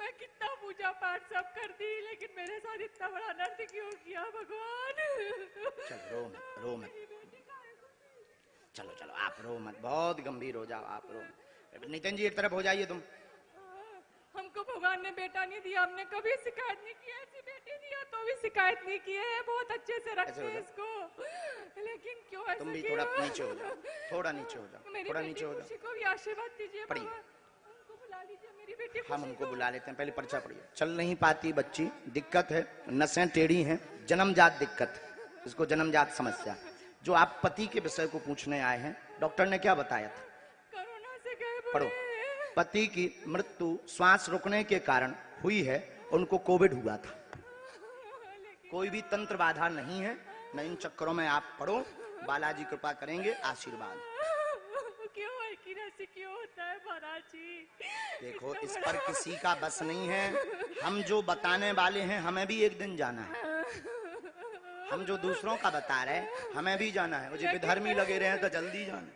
[SPEAKER 10] मैं कितना पूजा पाठ सब कर दी, लेकिन मेरे साथ इतना बड़ा अनर्थ क्यों किया भगवान?
[SPEAKER 4] चलो रो मत, चलो चलो आप रो मत, बहुत गंभीर हो जाओ आप, रो। नितिन जी एक तरफ हो जाइए तुम।
[SPEAKER 10] हमको भगवान ने बेटा नहीं दिया, हमने कभी शिकायत नहीं की, ऐसी बेटी दिया तो भी शिकायत नहीं की है, बहुत अच्छे से रखते हैं इसको, लेकिन क्यों ऐसा?
[SPEAKER 4] तुम भी थोड़ा नीचे हो जाओ, थोड़ा नीचे हो जाओ, थोड़ा नीचे हो जाओ।
[SPEAKER 10] को भी आशीर्वाद दीजिए,
[SPEAKER 4] पढ़िए,
[SPEAKER 10] बुला लीजिए मेरी बेटी।
[SPEAKER 4] हम उनको बुला लेते हैं, पहले पर्चा पढ़िए। चल नहीं पाती बच्ची, दिक्कत है, नसें टेढ़ी हैं, जन्मजात दिक्कत, इसको जन्मजात समस्या। जो आप पति के विषय को पूछने आए हैं, डॉक्टर ने क्या बताया था?
[SPEAKER 10] कोरोना से गए।
[SPEAKER 4] पढ़ो। पति की मृत्यु श्वास रुकने के कारण हुई है, उनको कोविड हुआ था, कोई भी तंत्र बाधा नहीं है, न इन चक्करों में आप पढ़ो, बालाजी कृपा करेंगे, आशीर्वाद।
[SPEAKER 10] क्यों होता है महाराज जी?
[SPEAKER 4] देखो इस पर किसी का बस नहीं है, हम जो बताने वाले हैं हमें भी एक दिन जाना है, हम जो दूसरों का बता रहे हैं हमें भी जाना है, मुझे विधर्मी लगे रहे हैं तो जल्दी जाना,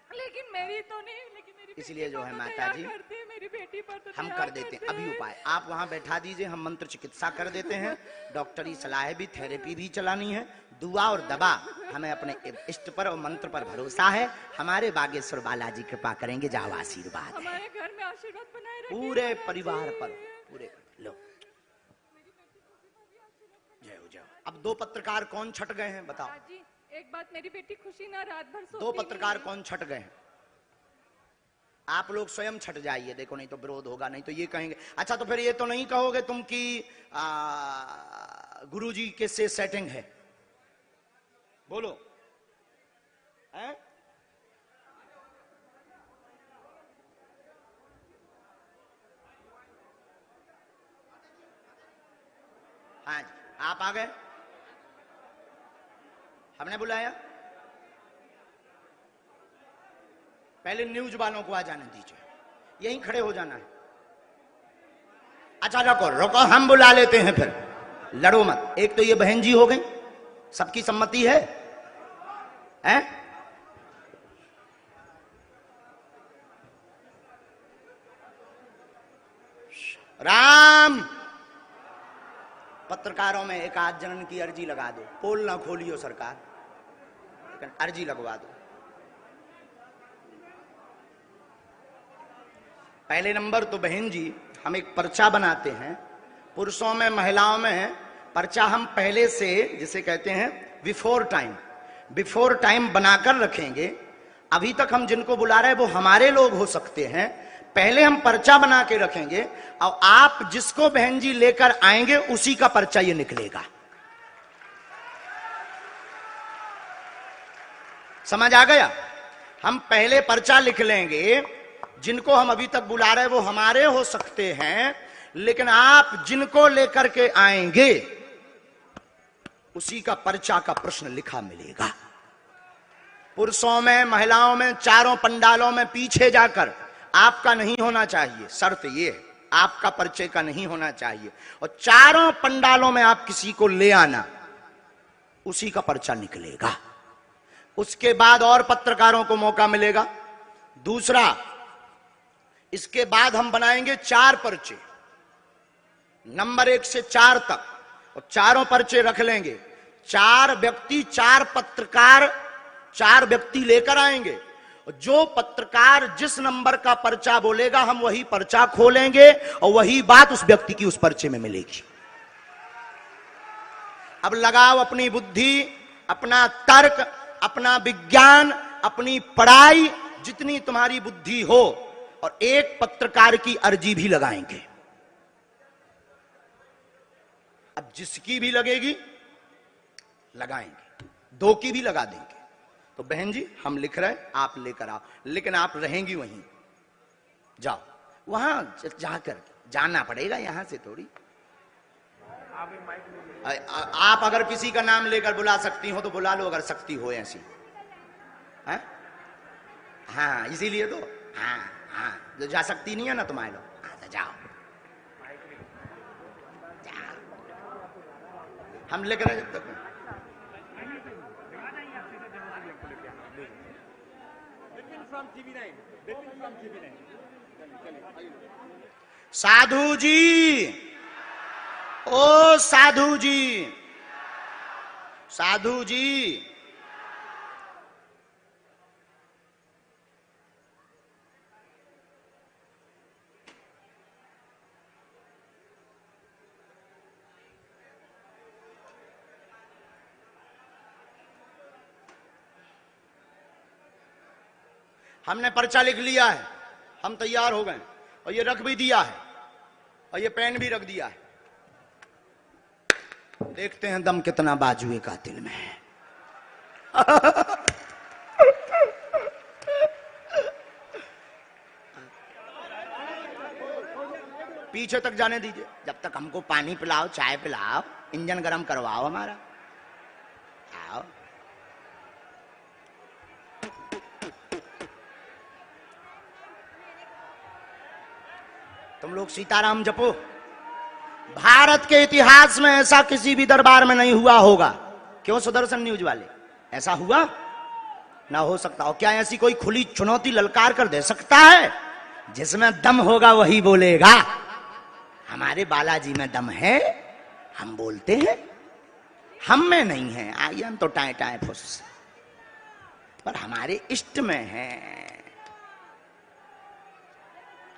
[SPEAKER 10] लेकिन मेरी तो नहीं, लेकिन मेरी
[SPEAKER 4] इसलिए जो है माता जी
[SPEAKER 10] मेरी बेटी पर तो
[SPEAKER 4] हम कर देते हैं अभी उपाय। आप वहां बैठा दीजिए, हम मंत्र चिकित्सा कर देते हैं, डॉक्टरी सलाह भी, थेरेपी भी चलानी है, दुआ और दवा, हमें अपने इष्ट पर और मंत्र पर भरोसा है, हमारे बागेश्वर बालाजी कृपा करेंगे, जाओ आशीर्वाद है
[SPEAKER 10] हमारे घर में, आशीर्वाद बनाए रखिए
[SPEAKER 4] पूरे परिवार पर, पूरे लो जय हो। जाओ। अब दो पत्रकार कौन छट गए हैं बताओ?
[SPEAKER 10] जी एक बात, मेरी बेटी खुशी ना रात भर सोती
[SPEAKER 4] दो पत्रकार कौन छट गए हैं? आप लोग स्वयं छट जाइए, देखो नहीं तो विरोध होगा, नहीं तो ये कहेंगे। अच्छा तो फिर ये तो नहीं कहोगे तुम कि गुरुजी के से सेटिंग है, बोलो है? हाँ जी, आप आ गए, हमने बुलाया, पहले न्यूज वालों को आ जाने दीजिए, यहीं खड़े हो जाना है। अच्छा रुको रुको, हम बुला लेते हैं, फिर लड़ो मत। एक तो ये बहन जी हो गई, सबकी सम्मति है, हैं? राम, पत्रकारों में एक आध जनन की अर्जी लगा दो, पोल ना खोलियो सरकार, लेकिन अर्जी लगवा दो। पहले नंबर तो बहन जी, हम एक पर्चा बनाते हैं, पुरुषों में महिलाओं में पर्चा हम पहले से, जिसे कहते हैं बिफोर टाइम बनाकर रखेंगे। अभी तक हम जिनको बुला रहे हैं वो हमारे लोग हो सकते हैं, पहले हम पर्चा बना के रखेंगे, और आप जिसको बहन जी लेकर आएंगे उसी का पर्चा ये निकलेगा। समझ आ गया? हम पहले पर्चा लिख लेंगे, जिनको हम अभी तक बुला रहे वो हमारे हो सकते हैं, लेकिन आप जिनको लेकर के आएंगे उसी का पर्चा का प्रश्न लिखा मिलेगा। पुरुषों में, महिलाओं में, चारों पंडालों में पीछे जाकर आपका नहीं होना चाहिए, शर्त ये है आपका पर्चे का नहीं होना चाहिए, और चारों पंडालों में आप किसी को ले आना, उसी का पर्चा निकलेगा। उसके बाद और पत्रकारों को मौका मिलेगा। दूसरा, इसके बाद हम बनाएंगे 4 पर्चे, नंबर 1 से 4 तक, और चारों पर्चे रख लेंगे। 4 व्यक्ति, 4 पत्रकार, 4 व्यक्ति लेकर आएंगे। जो पत्रकार जिस नंबर का पर्चा बोलेगा हम वही पर्चा खोलेंगे और वही बात उस व्यक्ति की उस पर्चे में मिलेगी। अब लगाओ अपनी बुद्धि, अपना तर्क, अपना विज्ञान, अपनी पढ़ाई, जितनी तुम्हारी बुद्धि हो, और एक पत्रकार की अर्जी भी लगाएंगे। अब जिसकी भी लगेगी लगाएंगे, 2 की भी लगा देंगे। तो बहन जी हम लिख रहे हैं, आप लेकर आओ, लेकिन आप रहेंगी वहीं, जाओ वहां जाकर, जाना पड़ेगा यहां से थोड़ी। आप अगर किसी का नाम लेकर बुला सकती हो तो बुला लो, अगर सकती हो ऐसी। हाँ इसीलिए तो, हाँ हाँ, जो जा सकती नहीं है ना तुम्हारे लोग, हाँ तो जाओ, हम लिख रहे जब तक। साधु जी, ओ साधु जी, साधु जी, हमने पर्चा लिख लिया है, हम तैयार हो गए, और ये रख भी दिया है, और ये पेन भी रख दिया है। देखते हैं दम कितना बाजुए कातिल में है। पीछे तक जाने दीजिए, जब तक हमको पानी पिलाओ, चाय पिलाओ, इंजन गरम करवाओ हमारा। आओ, तुम लोग सीताराम जपो। भारत के इतिहास में ऐसा किसी भी दरबार में नहीं हुआ होगा। क्यों सुदर्शन न्यूज वाले, ऐसा हुआ ना हो सकता। और क्या ऐसी कोई खुली चुनौती ललकार कर दे सकता है? जिसमें दम होगा वही बोलेगा। हमारे बालाजी में दम है, हम बोलते हैं, हम में नहीं है। आइए तो टाए टाए फुस, पर हमारे इष्ट में है।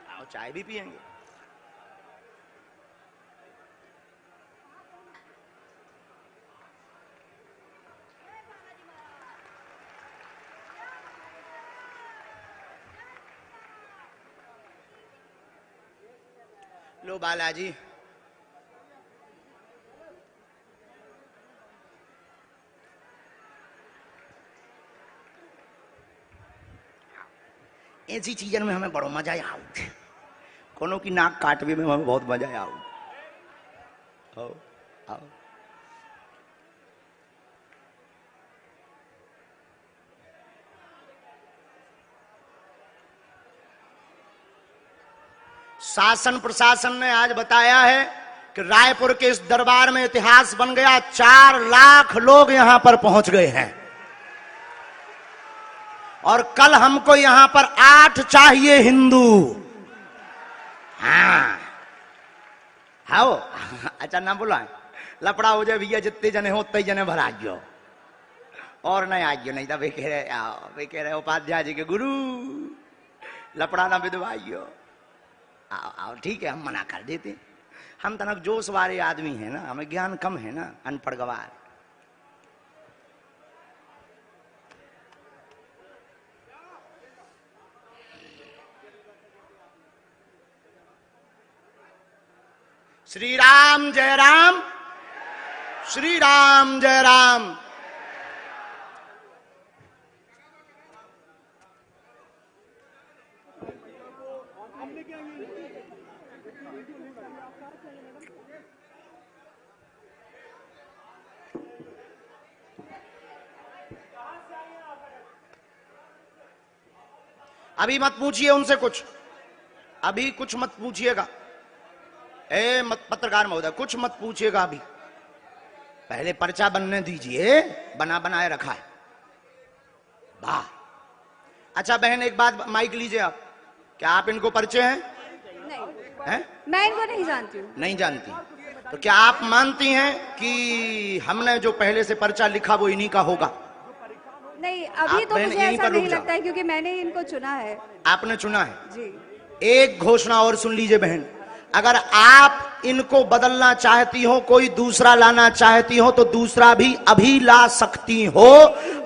[SPEAKER 4] आओ चाय भी पिएंगे। लो बालाजी, ऐसी चीजों में हमें बड़ो मजा आउ। कोनो की नाक काटवे में हमें बहुत मजा आउ। आओ आओ, शासन प्रशासन ने आज बताया है कि रायपुर के इस दरबार में इतिहास बन गया। 4 लाख लोग यहां पर पहुंच गए हैं, और कल हमको यहां पर 8 चाहिए हिंदू। हाँ हाओ, अच्छा ना बुलाए, लपड़ा हो जाए भैया, जितने जने हो उतने जने भरा जो, और नहीं आइयो, नहीं तो वे कह रहे उपाध्याय जी के गुरु, लपड़ा ना विधवाइयो। आओ आओ, ठीक है, हम मना कर देते। हम तनक जोश वाले आदमी है ना, हमें ज्ञान कम है ना, अनपढ़ गवार। श्री राम जय राम, श्री राम जय राम। अभी मत पूछिए उनसे कुछ, अभी कुछ मत पूछिएगा। ए मत पत्रकार महोदय, कुछ मत पूछिएगा अभी, पहले पर्चा बनने दीजिए, बना बनाए रखा है। वाह, अच्छा बहन एक बात, माइक लीजिए आप, क्या आप इनको परिचय हैं?
[SPEAKER 11] नहीं
[SPEAKER 4] हैं?
[SPEAKER 11] मैं इनको नहीं जानती हूँ।
[SPEAKER 4] नहीं जानती, तो क्या आप मानती हैं कि हमने जो पहले से पर्चा लिखा वो इन्हीं का होगा?
[SPEAKER 11] नहीं, अभी
[SPEAKER 4] आप
[SPEAKER 11] तो
[SPEAKER 4] बहन
[SPEAKER 11] मुझे
[SPEAKER 4] यहीं
[SPEAKER 11] ऐसा
[SPEAKER 4] पर रुक
[SPEAKER 11] नहीं
[SPEAKER 4] जाओ।
[SPEAKER 11] लगता है, क्योंकि मैंने इनको चुना है।
[SPEAKER 4] आपने चुना है
[SPEAKER 11] जी।
[SPEAKER 4] एक घोषणा और सुन लीजिए बहन, अगर आप इनको बदलना चाहती हो, कोई दूसरा लाना चाहती हो, तो दूसरा भी अभी ला सकती हो।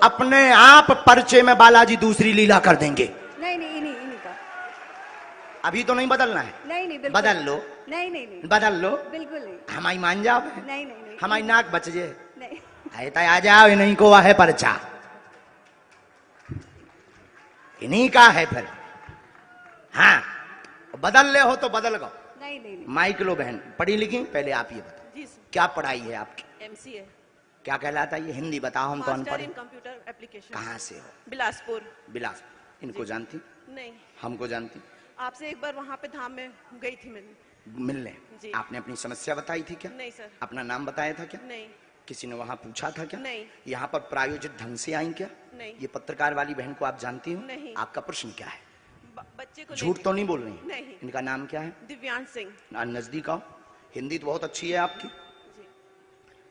[SPEAKER 4] अपने आप पर्चे में बालाजी दूसरी लीला कर देंगे।
[SPEAKER 11] नहीं नहीं, इन्हीं का।
[SPEAKER 4] अभी तो नहीं बदलना है?
[SPEAKER 11] नहीं नहीं, बिल्कुल
[SPEAKER 4] बदल लो।
[SPEAKER 11] नहीं नहीं नहीं,
[SPEAKER 4] बदल लो,
[SPEAKER 11] बिल्कुल नहीं।
[SPEAKER 4] हमारी मान जाओ।
[SPEAKER 11] नहीं नहीं नहीं,
[SPEAKER 4] हमारी नाक बच जाए।
[SPEAKER 11] नहीं।
[SPEAKER 4] आए आ जाओ, इन्हीं को है पर्चा, इन्हीं का है फिर। हाँ, बदल ले हो तो बदल गो।
[SPEAKER 11] नहीं नहीं नहीं।
[SPEAKER 4] माइक लो बहन, पढ़ी लिखी? पहले आप ये बताओ क्या पढ़ाई है आपकी?
[SPEAKER 9] MCA।
[SPEAKER 4] क्या कहलाता है ये? हिंदी बताओ, हम तो अनपढ़।
[SPEAKER 9] Computer application.
[SPEAKER 4] कहाँ से हो?
[SPEAKER 9] बिलासपुर।
[SPEAKER 4] बिलासपुर। इनको जानती?
[SPEAKER 9] नहीं।
[SPEAKER 4] हमको जानती?
[SPEAKER 9] आपसे एक बार वहाँ पे धाम में गई थी
[SPEAKER 4] मिलने। आपने अपनी समस्या बताई थी क्या?
[SPEAKER 9] नहीं सर।
[SPEAKER 4] अपना नाम बताया था क्या?
[SPEAKER 9] नहीं।
[SPEAKER 4] किसी ने वहाँ पूछा था क्या?
[SPEAKER 9] नहीं।
[SPEAKER 4] यहाँ पर प्रायोजित ढंग से आई क्या?
[SPEAKER 9] नहीं।
[SPEAKER 4] ये पत्रकार वाली बहन को आप जानती हो?
[SPEAKER 9] नहीं।
[SPEAKER 4] आपका प्रश्न क्या है?
[SPEAKER 9] बच्चे को
[SPEAKER 4] झूठ तो नहीं बोल रही?
[SPEAKER 9] नहीं।
[SPEAKER 4] इनका नाम क्या है?
[SPEAKER 9] दिव्यांश सिंह।
[SPEAKER 4] नजदीक आओ, हिंदी तो बहुत अच्छी है आपकी।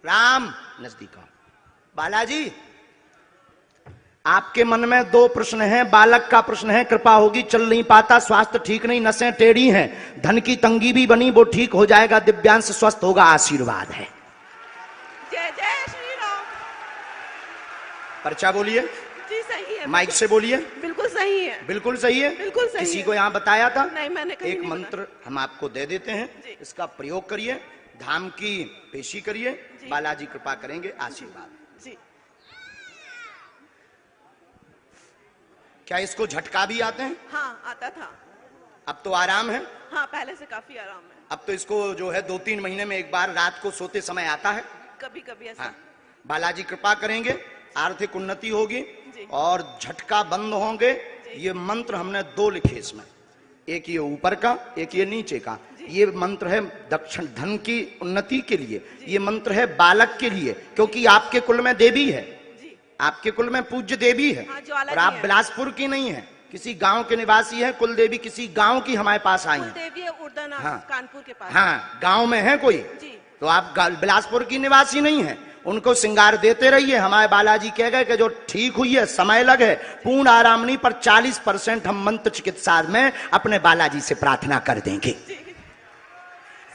[SPEAKER 4] राम, नजदीक आओ। बालाजी, आपके मन में दो प्रश्न हैं। बालक का प्रश्न है, कृपा होगी, चल नहीं पाता, स्वास्थ्य ठीक नहीं, नसें टेढ़ी हैं, धन की तंगी भी बनी, वो ठीक हो जाएगा, दिव्यांश स्वस्थ होगा, आशीर्वाद है।
[SPEAKER 9] जय जय श्री राम।
[SPEAKER 4] पर्चा बोलिए।
[SPEAKER 9] जी सही है।
[SPEAKER 4] माइक से बोलिए।
[SPEAKER 9] बिल्कुल सही है।
[SPEAKER 4] बिल्कुल सही है।
[SPEAKER 9] बिल्कुल सही
[SPEAKER 4] किसी
[SPEAKER 9] है।
[SPEAKER 4] को यहाँ बताया था?
[SPEAKER 9] नहीं, मैंने कहीं
[SPEAKER 4] एक
[SPEAKER 9] नहीं
[SPEAKER 4] मंत्र हम आपको दे देते हैं, इसका प्रयोग करिए, धाम की पेशी करिए, बालाजी कृपा करेंगे, आशीर्वाद।
[SPEAKER 9] जी।
[SPEAKER 4] क्या इसको झटका भी आते हैं?
[SPEAKER 9] हाँ, आता था।
[SPEAKER 4] अब तो आराम है?
[SPEAKER 9] हाँ, पहले से काफी आराम है।
[SPEAKER 4] अब तो इसको जो है 2-3 महीने में एक बार रात को सोते समय आता है?
[SPEAKER 9] कभी कभी ऐसा।
[SPEAKER 4] हाँ, बालाजी कृपा करेंगे, आर्थिक उन्नति होगी और झटका बंद होंगे। ये मंत्र हमने 2 लिखे इसमें, एक ये ऊपर का, एक ये नीचे का। ये मंत्र है दक्षिण धन की उन्नति के लिए, ये मंत्र है बालक के लिए, क्योंकि आपके कुल में देवी है, आपके कुल में पूज्य देवी है। और आप बिलासपुर की नहीं है, किसी गांव के निवासी है। कुल देवी किसी गांव की हमारे पास आई है।
[SPEAKER 9] देवी उर्दना, कानपुर के पास।
[SPEAKER 4] हाँ, गांव में है कोई, तो आप बिलासपुर की निवासी नहीं है। उनको श्रृंगार देते रहिए। हमारे बालाजी कह गए कि जो ठीक हुई है, समय लगे, पूर्ण आराम नहीं, पर 40% हम मंत्र चिकित्सा में अपने बालाजी से प्रार्थना कर देंगे।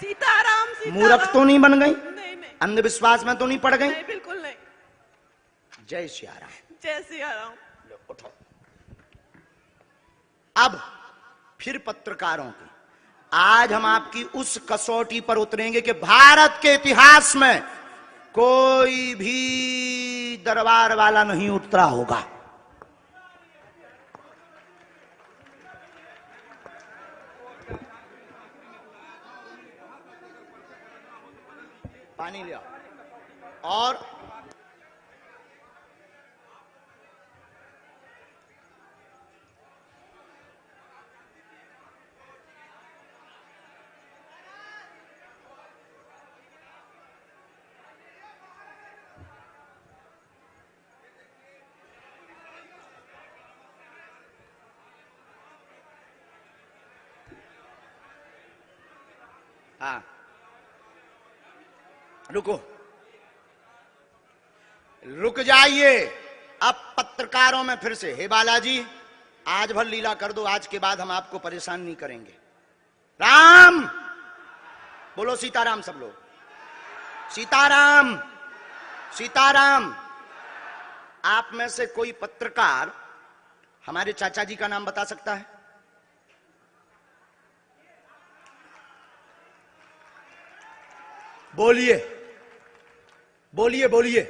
[SPEAKER 9] सीताराम।
[SPEAKER 4] मूर्ख तो नहीं बन गई? अंधविश्वास में तो नहीं पड़ गई?
[SPEAKER 9] बिल्कुल नहीं।
[SPEAKER 4] जय सिया राम।
[SPEAKER 9] जय सिया राम।
[SPEAKER 4] उठो। अब फिर पत्रकारों की, आज हम आपकी उस कसौटी पर उतरेंगे कि भारत के इतिहास में कोई भी दरबार वाला नहीं उतरा होगा। पानी ले आओ। और हाँ, रुको, रुक जाइए। अब पत्रकारों में फिर से, हे बालाजी आज भर लीला कर दो, आज के बाद हम आपको परेशान नहीं करेंगे। राम बोलो, सीताराम सब लोग, सीताराम सीताराम। आप में से कोई पत्रकार हमारे चाचा जी का नाम बता सकता है? बोलिए बोलिए बोलिए।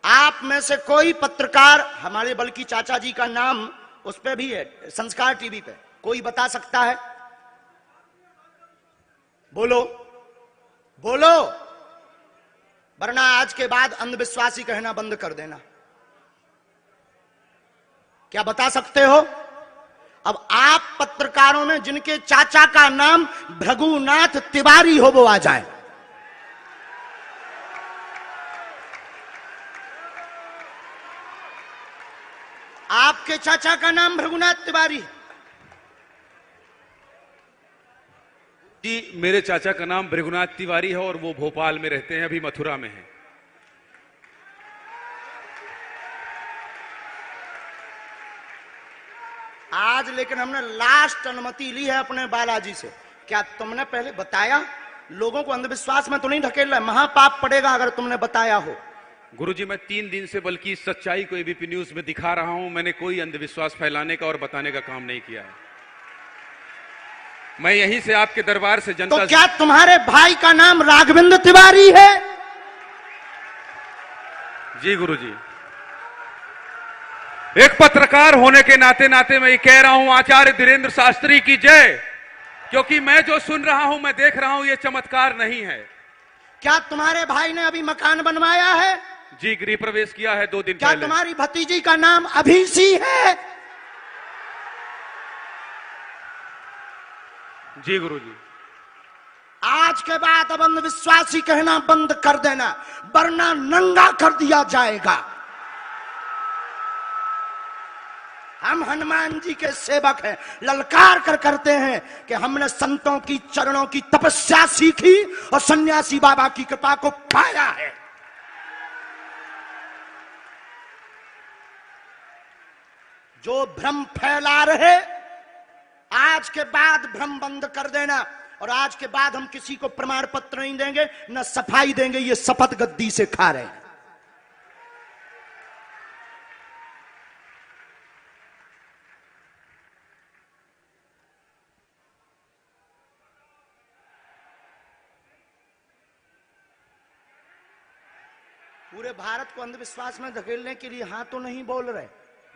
[SPEAKER 4] आप में से कोई पत्रकार, हमारे बल्कि चाचा जी का नाम उस पे भी है, संस्कार टीवी पे, कोई बता सकता है? बोलो बोलो, वरना आज के बाद अंधविश्वासी कहना बंद कर देना। क्या बता सकते हो? अब आप पत्रकारों में जिनके चाचा का नाम भृगुनाथ तिवारी हो वो आ जाए। आपके चाचा का नाम भृगुनाथ तिवारी?
[SPEAKER 12] जी, मेरे चाचा का नाम भृगुनाथ तिवारी है और वो भोपाल में रहते हैं, अभी मथुरा में हैं।
[SPEAKER 4] आज लेकिन हमने लास्ट अनुमति ली है अपने बालाजी से। क्या तुमने पहले बताया? लोगों को अंधविश्वास में तो नहीं ढकेल रहा है, महापाप पड़ेगा अगर तुमने बताया हो।
[SPEAKER 12] गुरुजी, मैं 3 दिन से बल्कि इस सच्चाई को एबीपी न्यूज में दिखा रहा हूं। मैंने कोई अंधविश्वास फैलाने का और बताने का काम नहीं किया है। मैं यहीं से आपके दरबार से जनता
[SPEAKER 4] तो क्या तुम्हारे भाई का नाम राघवेंद्र तिवारी है?
[SPEAKER 12] जी गुरुजी, एक पत्रकार होने के नाते नाते मैं ये कह रहा हूं, आचार्य धीरेन्द्र शास्त्री की जय। क्योंकि मैं जो सुन रहा हूं, मैं देख रहा हूं, ये चमत्कार नहीं है।
[SPEAKER 4] क्या तुम्हारे भाई ने अभी मकान बनवाया है?
[SPEAKER 12] जी, गृह प्रवेश किया है 2 दिन
[SPEAKER 4] क्या
[SPEAKER 12] पहले।
[SPEAKER 4] तुम्हारी भतीजी का नाम अभिषी है?
[SPEAKER 12] जी गुरुजी।
[SPEAKER 4] आज के बाद अब अंधविश्वासी कहना बंद कर देना, वरना नंगा कर दिया जाएगा। हम हनुमान जी के सेवक हैं, ललकार कर करते हैं कि हमने संतों की चरणों की तपस्या सीखी और सन्यासी बाबा की कृपा को पाया है। जो भ्रम फैला रहे, आज के बाद भ्रम बंद कर देना। और आज के बाद हम किसी को प्रमाण पत्र नहीं देंगे, न सफाई देंगे, ये शपथ गद्दी से खा रहे हैं। पूरे भारत को अंधविश्वास में धकेलने के लिए हाँ तो नहीं बोल रहे?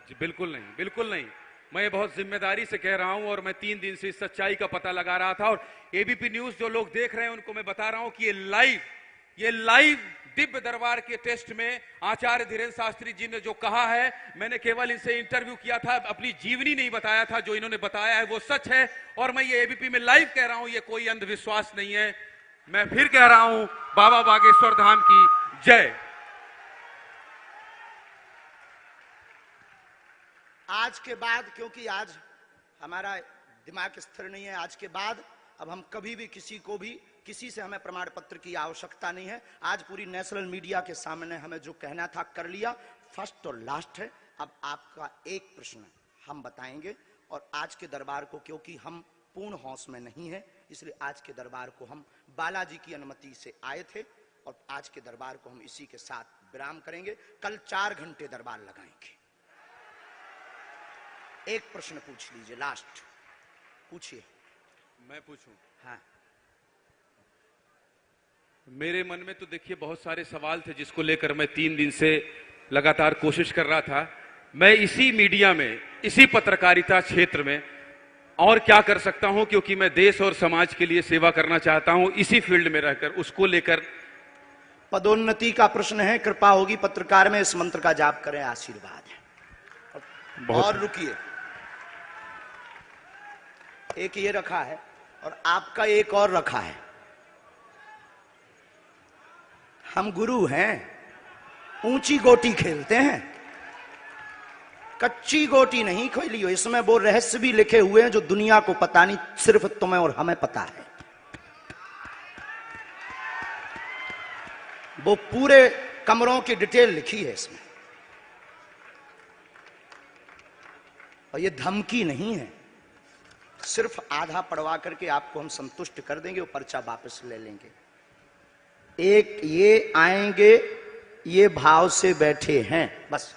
[SPEAKER 12] जी बिल्कुल नहीं, बिल्कुल नहीं। मैं ये बहुत जिम्मेदारी से कह रहा हूं और मैं 3 दिन से इस सच्चाई का पता लगा रहा था। और एबीपी न्यूज जो लोग देख रहे हैं उनको मैं बता रहा हूं कि ये लाइव दिव्य दरबार के टेस्ट में आचार्य धीरेन्द्र शास्त्री जी ने जो कहा है, मैंने केवल इनसे इंटरव्यू किया था, अपनी जीवनी नहीं बताया था। जो इन्होंने बताया है वो सच है और मैं ये एबीपी में लाइव कह रहा हूं, ये कोई अंधविश्वास नहीं है। मैं फिर कह रहा हूं, बाबा बागेश्वर धाम की जय।
[SPEAKER 4] आज के बाद, क्योंकि आज हमारा दिमाग स्थिर नहीं है, आज के बाद अब हम कभी भी किसी से हमें प्रमाण पत्र की आवश्यकता नहीं है। आज पूरी नेशनल मीडिया के सामने हमें जो कहना था कर लिया, फर्स्ट और लास्ट है। अब आपका एक प्रश्न हम बताएंगे और आज के दरबार को, क्योंकि हम पूर्ण होश में नहीं है, इसलिए आज के दरबार को हम बालाजी की अनुमति से आए थे और आज के दरबार को हम इसी के साथ विराम करेंगे। कल 4 घंटे दरबार लगाएंगे। एक प्रश्न पूछ लीजिए, लास्ट पूछिए।
[SPEAKER 12] मैं पूछूं?
[SPEAKER 4] हाँ।
[SPEAKER 12] मेरे मन में तो देखिए बहुत सारे सवाल थे जिसको लेकर मैं 3 दिन से लगातार कोशिश कर रहा था। मैं इसी मीडिया में, इसी पत्रकारिता क्षेत्र में और क्या कर सकता हूं, क्योंकि मैं देश और समाज के लिए सेवा करना चाहता हूं इसी फील्ड में रहकर। उसको लेकर
[SPEAKER 4] पदोन्नति का प्रश्न है, कृपा होगी पत्रकार में इस मंत्र का जाप करें, आशीर्वाद है। और रुकिए, एक ये रखा है और आपका एक और रखा है। हम गुरु हैं, ऊंची गोटी खेलते हैं, कच्ची गोटी नहीं खेली हो। इसमें वो रहस्य भी लिखे हुए हैं जो दुनिया को पता नहीं, सिर्फ तुम्हें और हमें पता है। वो पूरे कमरों की डिटेल लिखी है इसमें। और ये धमकी नहीं है, सिर्फ आधा पढ़वा करके आपको हम संतुष्ट कर देंगे, वो पर्चा वापस ले लेंगे। एक ये आएंगे, ये भाव से बैठे हैं, बस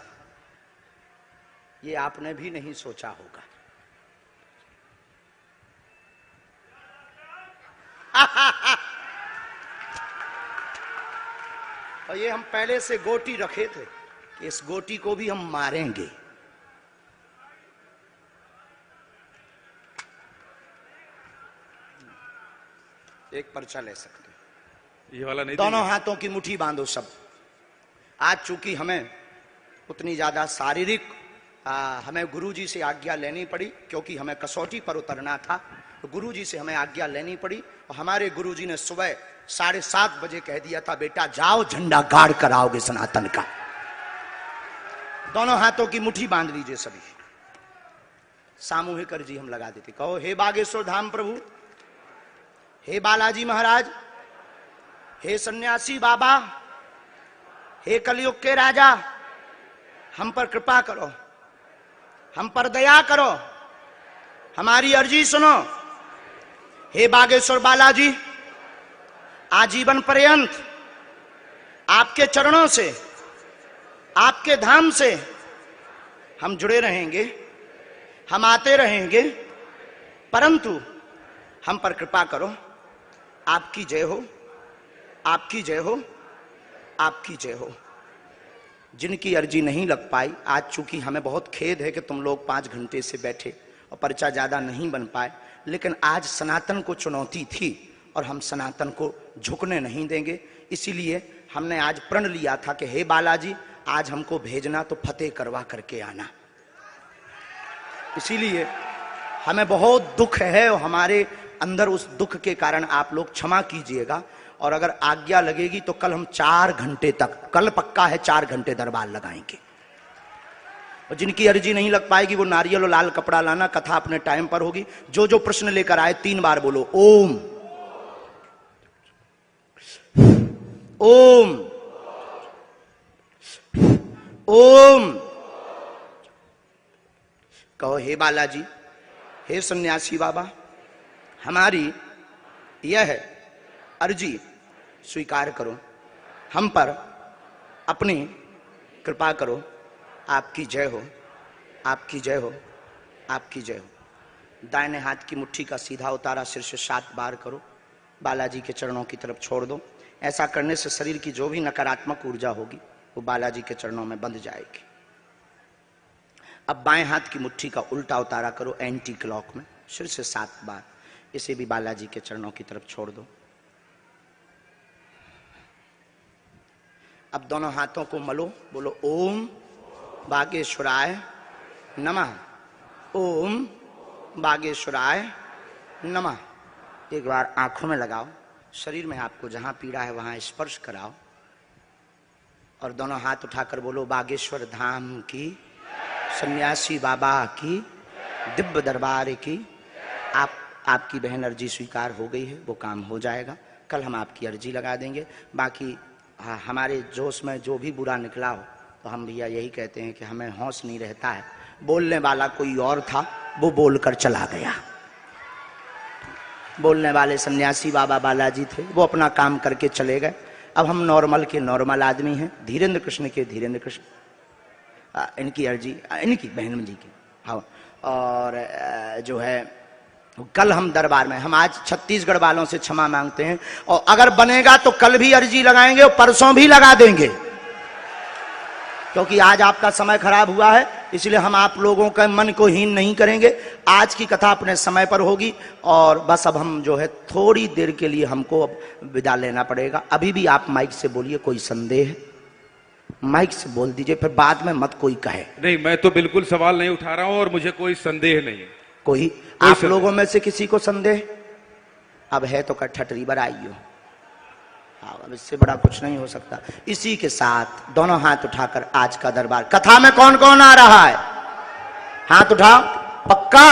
[SPEAKER 4] ये आपने भी नहीं सोचा होगा। और ये हम पहले से गोटी रखे थे कि इस गोटी को भी हम मारेंगे। एक पर्चा ले सकते हैं।
[SPEAKER 12] ये वाला नहीं
[SPEAKER 4] दोनों हाथों की मुट्ठी बांधो सब। आज चूंकि हमें उतनी ज्यादा शारीरिक हमें गुरुजी से आज्ञा लेनी पड़ी, क्योंकि हमें कसौटी पर उतरना था, तो गुरुजी से हमें आज्ञा लेनी पड़ी। और हमारे गुरुजी ने सुबह 7:30 बजे कह दिया था, बेटा जाओ झंडा गाड़ कर आओगे सनातन का। दोनों हाथों की मुट्ठी बांध लीजिए सभी। सामूहिक अर्जी हम लगा देते। कहो, हे बागेश्वर धाम प्रभु, हे बालाजी महाराज, हे सन्यासी बाबा, हे कलयुग के राजा, हम पर कृपा करो, हम पर दया करो, हमारी अर्जी सुनो। हे बागेश्वर बालाजी, आजीवन पर्यंत आपके चरणों से, आपके धाम से हम जुड़े रहेंगे, हम आते रहेंगे, परंतु हम पर कृपा करो। आपकी जय हो, आपकी जय हो, आपकी जय हो। जिनकी अर्जी नहीं लग पाई, आज चूंकि हमें बहुत खेद है कि तुम लोग 5 घंटे से बैठे और पर्चा ज्यादा नहीं बन पाए, लेकिन आज सनातन को चुनौती थी और हम सनातन को झुकने नहीं देंगे। इसीलिए हमने आज प्रण लिया था कि हे बालाजी, आज हमको भेजना तो फतेह करवा करके आना। इसीलिए हमें बहुत दुख है और हमारे अंदर उस दुख के कारण आप लोग क्षमा कीजिएगा। और अगर आज्ञा लगेगी तो कल हम 4 घंटे तक, कल पक्का है 4 घंटे दरबार लगाएंगे। और जिनकी अर्जी नहीं लग पाएगी वो नारियल और लाल कपड़ा लाना, कथा अपने टाइम पर होगी। जो जो प्रश्न लेकर आए 3 बार बोलो ओम ओम ओम। कहो, हे बालाजी, हे सन्यासी बाबा, हमारी यह अर्जी स्वीकार करो, हम पर अपनी कृपा करो। आपकी जय हो, आपकी जय हो, आपकी जय हो। दाहिने हाथ की मुट्ठी का सीधा उतारा सिर से 7 बार करो, बालाजी के चरणों की तरफ छोड़ दो। ऐसा करने से शरीर की जो भी नकारात्मक ऊर्जा होगी वो बालाजी के चरणों में बंध जाएगी। अब बाएं हाथ की मुट्ठी का उल्टा उतारा करो एंटी क्लॉक में, सिर से 7 बार। इसे भी बालाजी के चरणों की तरफ छोड़ दो। अब दोनों हाथों को मलो, बोलो ओम बागेश्वराय नमः, ओम बागेश्वराय नमः। एक बार आंखों में लगाओ, शरीर में आपको जहां पीड़ा है वहां स्पर्श कराओ और दोनों हाथ उठाकर बोलो बागेश्वर धाम की, सन्यासी बाबा की, दिव्य दरबार की। आपकी बहन अर्जी स्वीकार हो गई है, वो काम हो जाएगा। कल हम आपकी अर्जी लगा देंगे। बाकी हमारे जोश में जो भी बुरा निकला हो तो हम भैया यही कहते हैं कि हमें होश नहीं रहता है। बोलने वाला कोई और था, वो बोलकर चला गया। बोलने वाले सन्यासी बाबा बालाजी थे, वो अपना काम करके चले गए। अब हम नॉर्मल के नॉर्मल आदमी हैं, धीरेन्द्र कृष्ण के धीरेन्द्र कृष्ण। इनकी अर्जी, इनकी बहन जी की, हाँ। और जो है कल हम दरबार में, हम आज छत्तीसगढ़ वालों से क्षमा मांगते हैं और अगर बनेगा तो कल भी अर्जी लगाएंगे और परसों भी लगा देंगे, क्योंकि आज आपका समय खराब हुआ है। इसलिए हम आप लोगों के मन को हीन नहीं करेंगे। आज की कथा अपने समय पर होगी और बस अब हम जो है थोड़ी देर के लिए हमको अब विदा लेना पड़ेगा। अभी भी आप माइक से बोलिए, कोई संदेह है माइक से बोल दीजिए, फिर बाद में मत कोई कहे।
[SPEAKER 12] नहीं, मैं तो बिल्कुल सवाल नहीं उठा रहा हूं और मुझे कोई संदेह नहीं है।
[SPEAKER 4] कोई आप लोगों में से किसी को संदेह? अब है तो ठटरी बराइयो, अब इससे बड़ा कुछ नहीं हो सकता। इसी के साथ दोनों हाथ उठाकर आज का दरबार, कथा में कौन कौन आ रहा है हाथ उठाओ। पक्का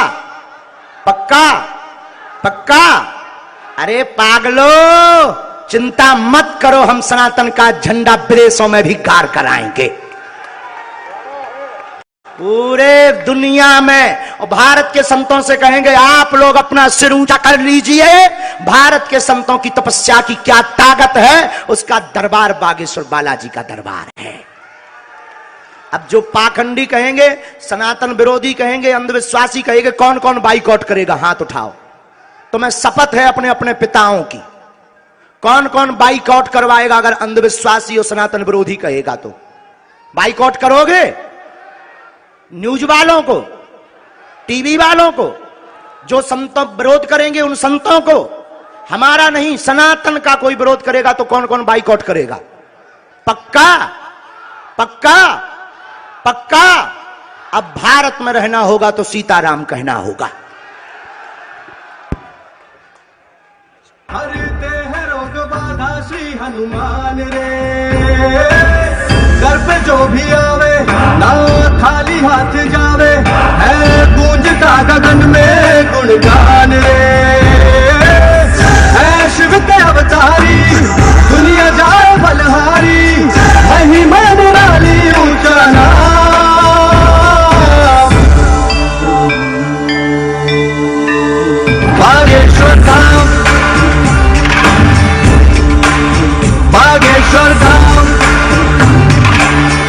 [SPEAKER 4] पक्का पक्का? अरे पागलो, चिंता मत करो, हम सनातन का झंडा विदेशों में भी गाड़ कराएंगे, पूरे दुनिया में। और भारत के संतों से कहेंगे आप लोग अपना सिर ऊंचा कर लीजिए, भारत के संतों की तपस्या की क्या ताकत है, उसका दरबार बागेश्वर बालाजी का दरबार है। अब जो पाखंडी कहेंगे, सनातन विरोधी कहेंगे, अंधविश्वासी कहेंगे, कौन कौन बाइकआउट करेगा हाथ उठाओ। तो मैं शपथ है अपने अपने पिताओं की, कौन कौन बाइकआउट करवाएगा अगर अंधविश्वासी और सनातन विरोधी कहेगा तो? बाइकआउट करोगे? न्यूज वालों को, टीवी वालों को, जो संतों विरोध करेंगे उन संतों को, हमारा नहीं, सनातन का कोई विरोध करेगा तो कौन कौन बाइकआउट करेगा? पक्का पक्का पक्का। अब भारत में रहना होगा तो सीताराम कहना होगा।
[SPEAKER 2] हरते हैं रोग बाधा श्री हनुमान रे, घर पे जो भी आवे ना खाली हाथ जावे, है गूंजता गगन में गुणगान रे। है शिव के अवतारी दुनिया जाए बलहारी, महिमा निराली ऊंचा नाम। बागेश्वर धाम, बागेश्वर धाम,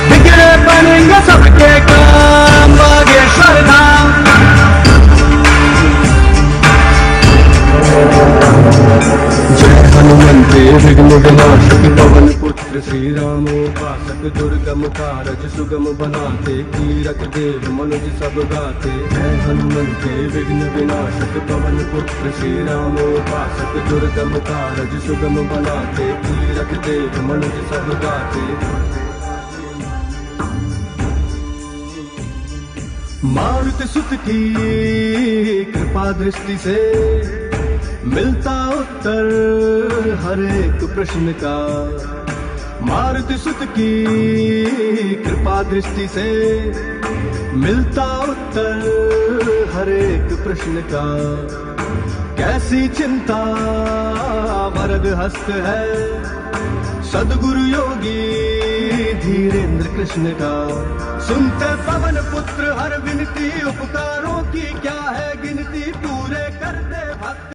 [SPEAKER 2] बिगड़े बनेंगे सबके काम। बागेश्वर धाम, जय हनुमंते विघ्न विनाशक पवन पुत्र श्री राम, उपासक दुर्गम कारज सुगम बनाते, कीरत देव मनुज सब गाते। जय हनुमंते विघ्न विनाशक पवन पुत्र श्री राम, उपासक दुर्गम कारज सुगम बनाते, कीरत देव मनुज सब गाते। मारुति सुत की कृपा दृष्टि से मिलता उत्तर हर एक प्रश्न का। मारुति सुत की कृपा दृष्टि से मिलता उत्तर हर एक प्रश्न का। कैसी चिंता वरद हस्त है सदगुरु योगी धीरेन्द्र कृष्ण का। सुनते पवन पुत्र हर विनती, उपकारों की क्या है गिनती, पूरे करते भक्त